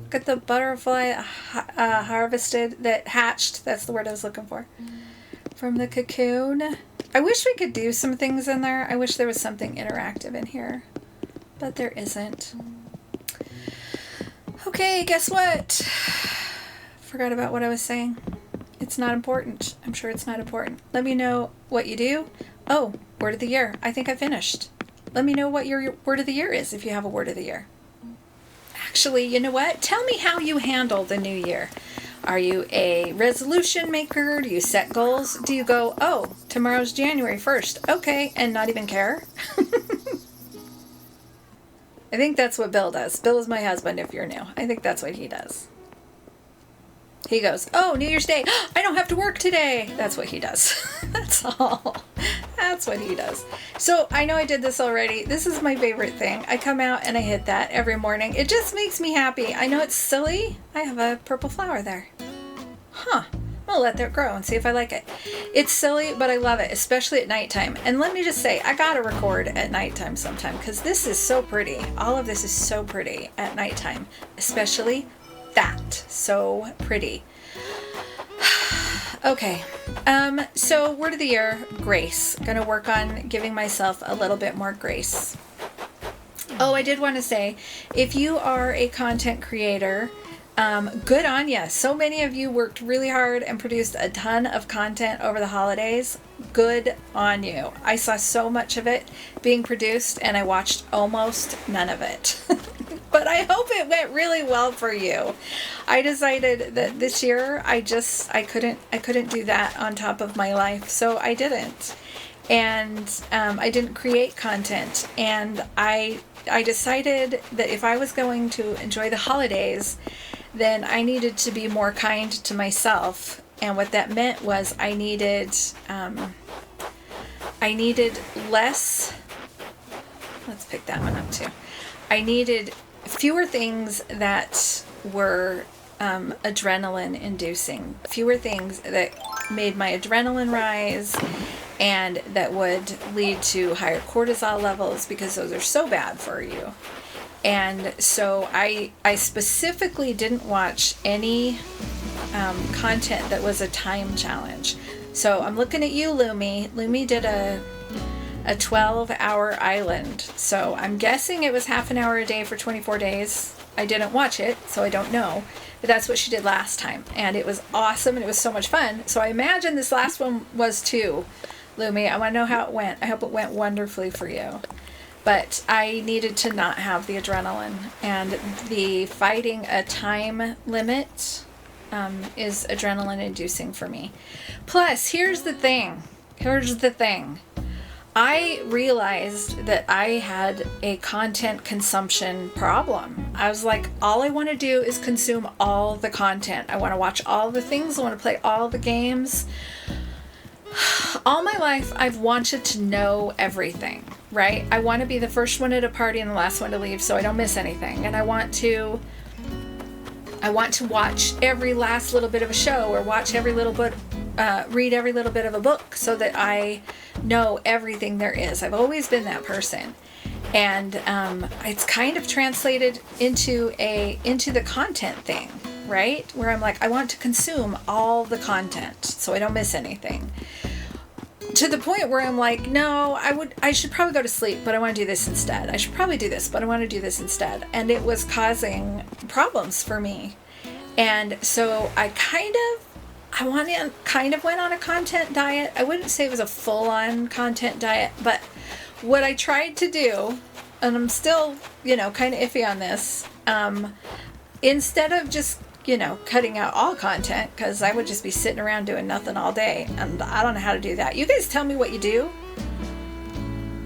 Look at the butterfly that hatched. That's the word I was looking for. From the cocoon. I wish we could do some things in there. I wish there was something interactive in here. But there isn't. Okay, guess what? Forgot about what I was saying. It's not important. I'm sure it's not important. Let me know what you do. Oh, word of the year. I think I finished. Let me know what your word of the year is if you have a word of the year. Actually, you know what? Tell me how you handle the new year. Are you a resolution maker? Do you set goals? Do you go, oh, tomorrow's January 1st. Okay, and not even care? I think that's what Bill does. Bill is my husband, if you're new. I think that's what he does. He goes, oh, New Year's Day, I don't have to work today. That's what he does. That's all. That's what he does. So I know I did this already. This is my favorite thing. I come out and I hit that every morning. It just makes me happy. I know it's silly. I have a purple flower there. Huh. I'll let that grow and see if I like it. It's silly, but I love it, especially at nighttime. And let me just say, I gotta record at nighttime sometime because this is so pretty. All of this is so pretty at nighttime, especially that. So pretty. Okay. So word of the year, grace. Gonna work on giving myself a little bit more grace. Oh, I did want to say, if you are a content creator, good on ya. So many of you worked really hard and produced a ton of content over the holidays. Good on you. I saw so much of it being produced and I watched almost none of it. But I hope it went really well for you. I decided that this year I couldn't do that on top of my life, so I didn't. And I didn't create content, and I decided that if I was going to enjoy the holidays, then I needed to be more kind to myself. And what that meant was I needed less. Let's pick that one up too. I needed fewer things that were adrenaline inducing, fewer things that made my adrenaline rise and that would lead to higher cortisol levels, because those are so bad for you. And so I specifically didn't watch any content that was a time challenge. So I'm looking at you, Lumi. Lumi did a 12-hour island. So I'm guessing it was half an hour a day for 24 days. I didn't watch it, so I don't know. But that's what she did last time. And it was awesome, and it was so much fun. So I imagine this last one was too, Lumi. I want to know how it went. I hope it went wonderfully for you. But I needed to not have the adrenaline. And the fighting a time limit is adrenaline inducing for me. Plus, here's the thing. I realized that I had a content consumption problem. I was like, all I want to do is consume all the content. I want to watch all the things. I want to play all the games. All my life, I've wanted to know everything, right? I want to be the first one at a party and the last one to leave so I don't miss anything. And I want to watch every last little bit of a show, or watch every little bit, read every little bit of a book so that I know everything there is. I've always been that person. And it's kind of translated into the content thing, right? Where I'm like, I want to consume all the content so I don't miss anything. To the point where I'm like, no, I should probably go to sleep, but I want to do this instead. I should probably do this, but I want to do this instead. And it was causing problems for me. And so I kind of went on a content diet. I wouldn't say it was a full-on content diet, but what I tried to do, and I'm still, kind of iffy on this, instead of just, cutting out all content, because I would just be sitting around doing nothing all day, and I don't know how to do that. You guys tell me what you do.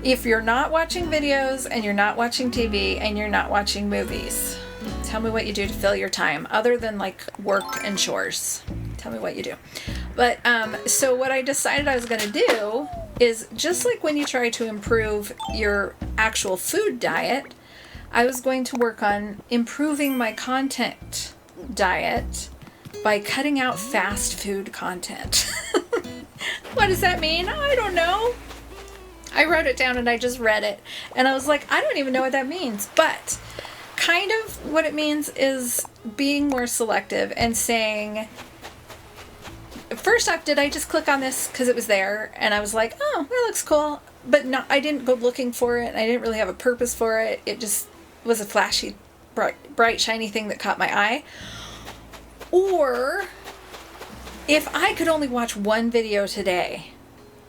If you're not watching videos, and you're not watching TV, and you're not watching movies, tell me what you do to fill your time, other than like work and chores. Tell me what you do. But so what I decided I was going to do is, just like when you try to improve your actual food diet, I was going to work on improving my content diet by cutting out fast food content. What does that mean? I don't know. I wrote it down and I just read it. And I was like, I don't even know what that means. But kind of what it means is being more selective and saying, first off, did I just click on this because it was there and I was like, oh, that looks cool, but no, I didn't go looking for it. I didn't really have a purpose for it. It just was a flashy, bright, shiny thing that caught my eye. Or if I could only watch one video today,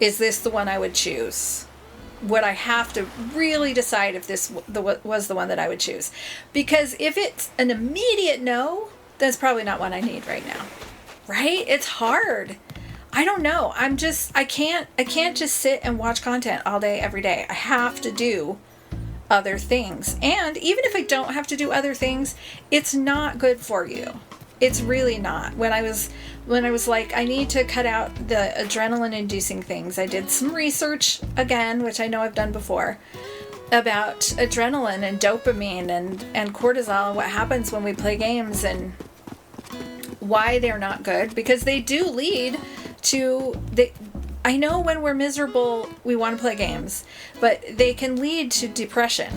is this the one I would choose? Would I have to really decide if this was the one that I would choose? Because if it's an immediate no, that's probably not one I need right now. Right? It's hard. I don't know. I can't just sit and watch content all day, every day. I have to do other things. And even if I don't have to do other things, it's not good for you. It's really not. When I was like, I need to cut out the adrenaline inducing things, I did some research again, which I know I've done before, about adrenaline and dopamine and cortisol and what happens when we play games and why they're not good, because they do lead to I know when we're miserable we want to play games, but they can lead to depression,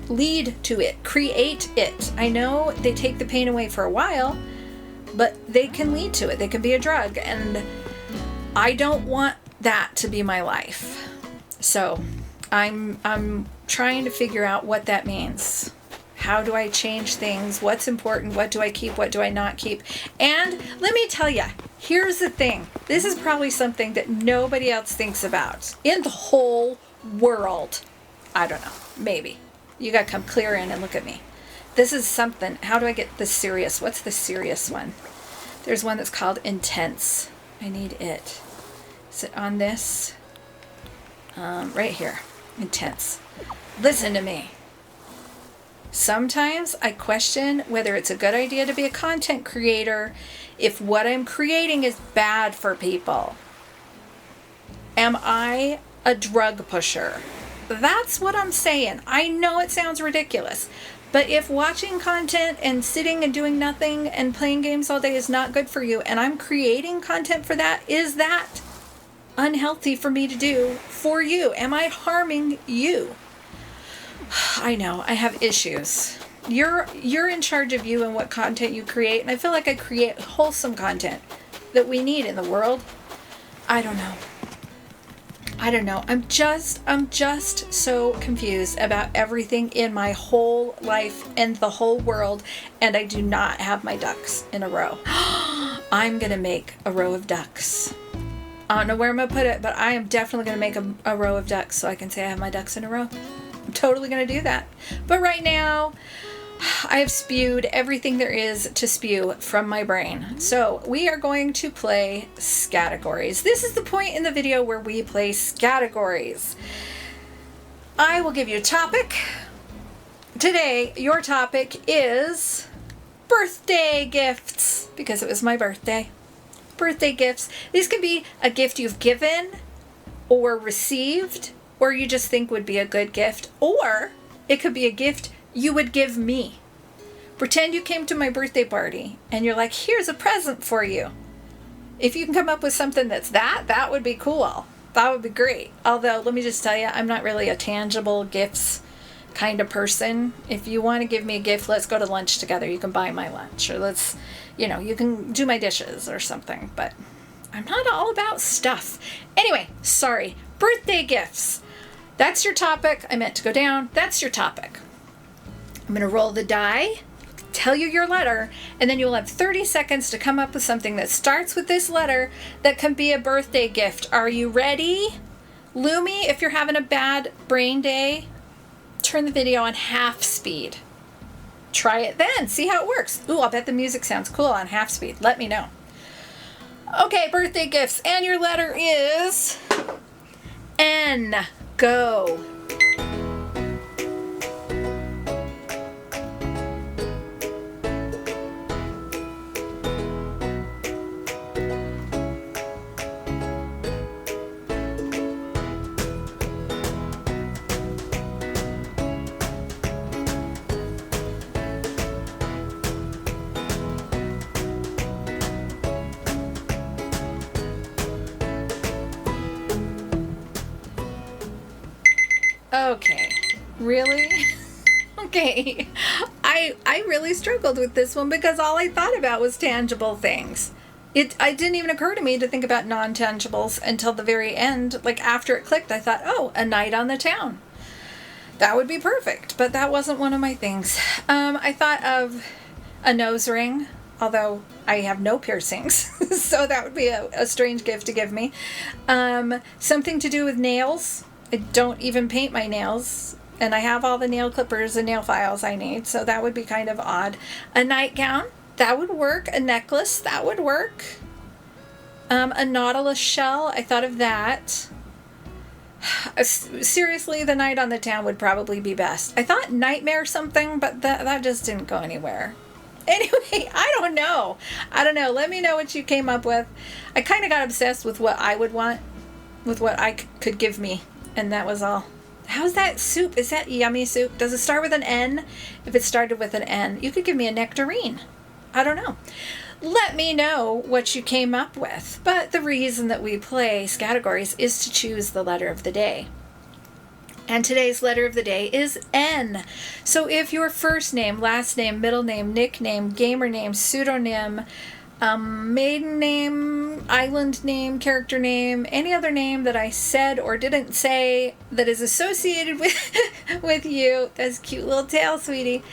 lead to it, create it. I know they take the pain away for a while, but they can lead to it. They can be a drug, and I don't want that to be my life. So I'm trying to figure out what that means. How do I change things? What's important? What do I keep? What do I not keep? And let me tell you, here's the thing. This is probably something that nobody else thinks about in the whole world. I don't know. Maybe. You got to come clear in and look at me. This is something. How do I get the serious? What's the serious one? There's one that's called intense. I need it. Is it on this? Right here. Intense. Listen to me. Sometimes I question whether it's a good idea to be a content creator if what I'm creating is bad for people. Am I a drug pusher? That's what I'm saying. I know it sounds ridiculous, but if watching content and sitting and doing nothing and playing games all day is not good for you, and I'm creating content for that, is that unhealthy for me to do for you? Am I harming you? I know, I have issues. You're in charge of you and what content you create, and I feel like I create wholesome content that we need in the world. I don't know. I'm just so confused about everything in my whole life and the whole world, and I do not have my ducks in a row. I'm gonna make a row of ducks. I don't know where I'm gonna put it, but I am definitely gonna make a row of ducks so I can say I have my ducks in a row. I'm totally gonna do that. But right now, I have spewed everything there is to spew from my brain. So we are going to play categories. This is the point in the video where we play categories. I will give you a topic. Today, your topic is birthday gifts, because it was my birthday. Birthday gifts. These could be a gift you've given or received, or you just think would be a good gift, or it could be a gift you would give me. Pretend you came to my birthday party and you're like, here's a present for you. If you can come up with something that would be cool. That would be great. Although, let me just tell you, I'm not really a tangible gifts kind of person. If you want to give me a gift, let's go to lunch together. You can buy my lunch, or you can do my dishes or something, but I'm not all about stuff. Anyway, sorry. Birthday gifts. That's your topic. I meant to go down. That's your topic. I'm going to roll the die, tell you your letter, and then you'll have 30 seconds to come up with something that starts with this letter that can be a birthday gift. Are you ready? Lumi, if you're having a bad brain day, turn the video on half speed. Try it then. See how it works. Ooh, I'll bet the music sounds cool on half speed. Let me know. Okay, birthday gifts. And your letter is N. Go. Okay, really? Okay, I really struggled with this one because all I thought about was tangible things. It didn't even occur to me to think about non-tangibles until the very end. Like after it clicked, I thought, oh, a night on the town. That would be perfect, but that wasn't one of my things. I thought of a nose ring, although I have no piercings, so that would be a strange gift to give me. Something to do with nails. I don't even paint my nails, and I have all the nail clippers and nail files I need, so that would be kind of odd. A nightgown, that would work. A necklace, that would work. A nautilus shell, I thought of that. Seriously, the night on the town would probably be best. I thought nightmare something, but that just didn't go anywhere. Anyway, I don't know. Let me know what you came up with. I kind of got obsessed with what I would want, with what I could give me, and that was all. How's that soup? Is that yummy soup? Does it start with an N? If it started with an N, you could give me a nectarine. I don't know. Let me know what you came up with. But the reason that we play categories is to choose the letter of the day. And today's letter of the day is N. So if your first name, last name, middle name, nickname, gamer name, pseudonym, maiden name, island name, character name, any other name that I said or didn't say that is associated with you, that's a cute little tail, sweetie,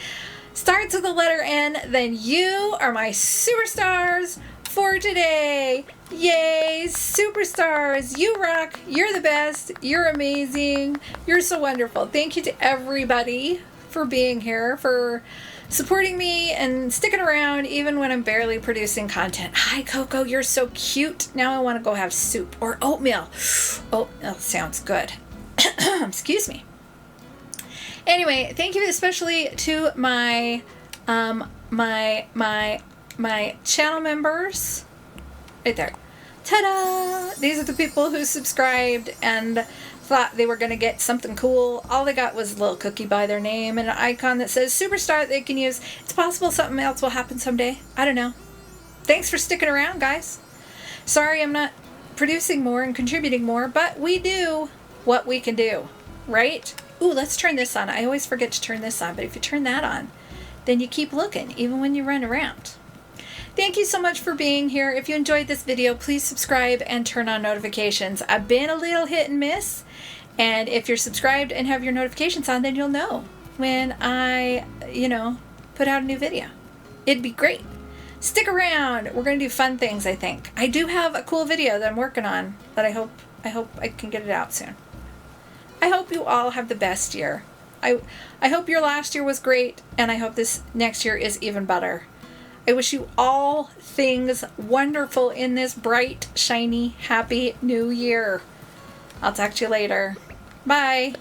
starts with the letter N, then you are my superstars for today. Yay, superstars. You rock. You're the best. You're amazing. You're so wonderful. Thank you to everybody for being here, for supporting me and sticking around even when I'm barely producing content. Hi, Coco. You're so cute. Now I want to go have soup or oatmeal. Oatmeal sounds good. Excuse me. Anyway, thank you especially to my my channel members. Right there. Ta-da! These are the people who subscribed and thought they were going to get something cool. All they got was a little cookie by their name and an icon that says superstar that they can use. It's possible something else will happen someday. I don't know. Thanks for sticking around, guys. Sorry I'm not producing more and contributing more, but we do what we can do, right? Ooh, let's turn this on. I always forget to turn this on, but if you turn that on, then you keep looking, even when you run around. Thank you so much for being here. If you enjoyed this video, please subscribe and turn on notifications. I've been a little hit and miss, and if you're subscribed and have your notifications on, then you'll know when I, put out a new video. It'd be great. Stick around. We're going to do fun things, I think. I do have a cool video that I'm working on that I hope I can get it out soon. I hope you all have the best year. I hope your last year was great, and I hope this next year is even better. I wish you all things wonderful in this bright, shiny, happy new year. I'll talk to you later. Bye.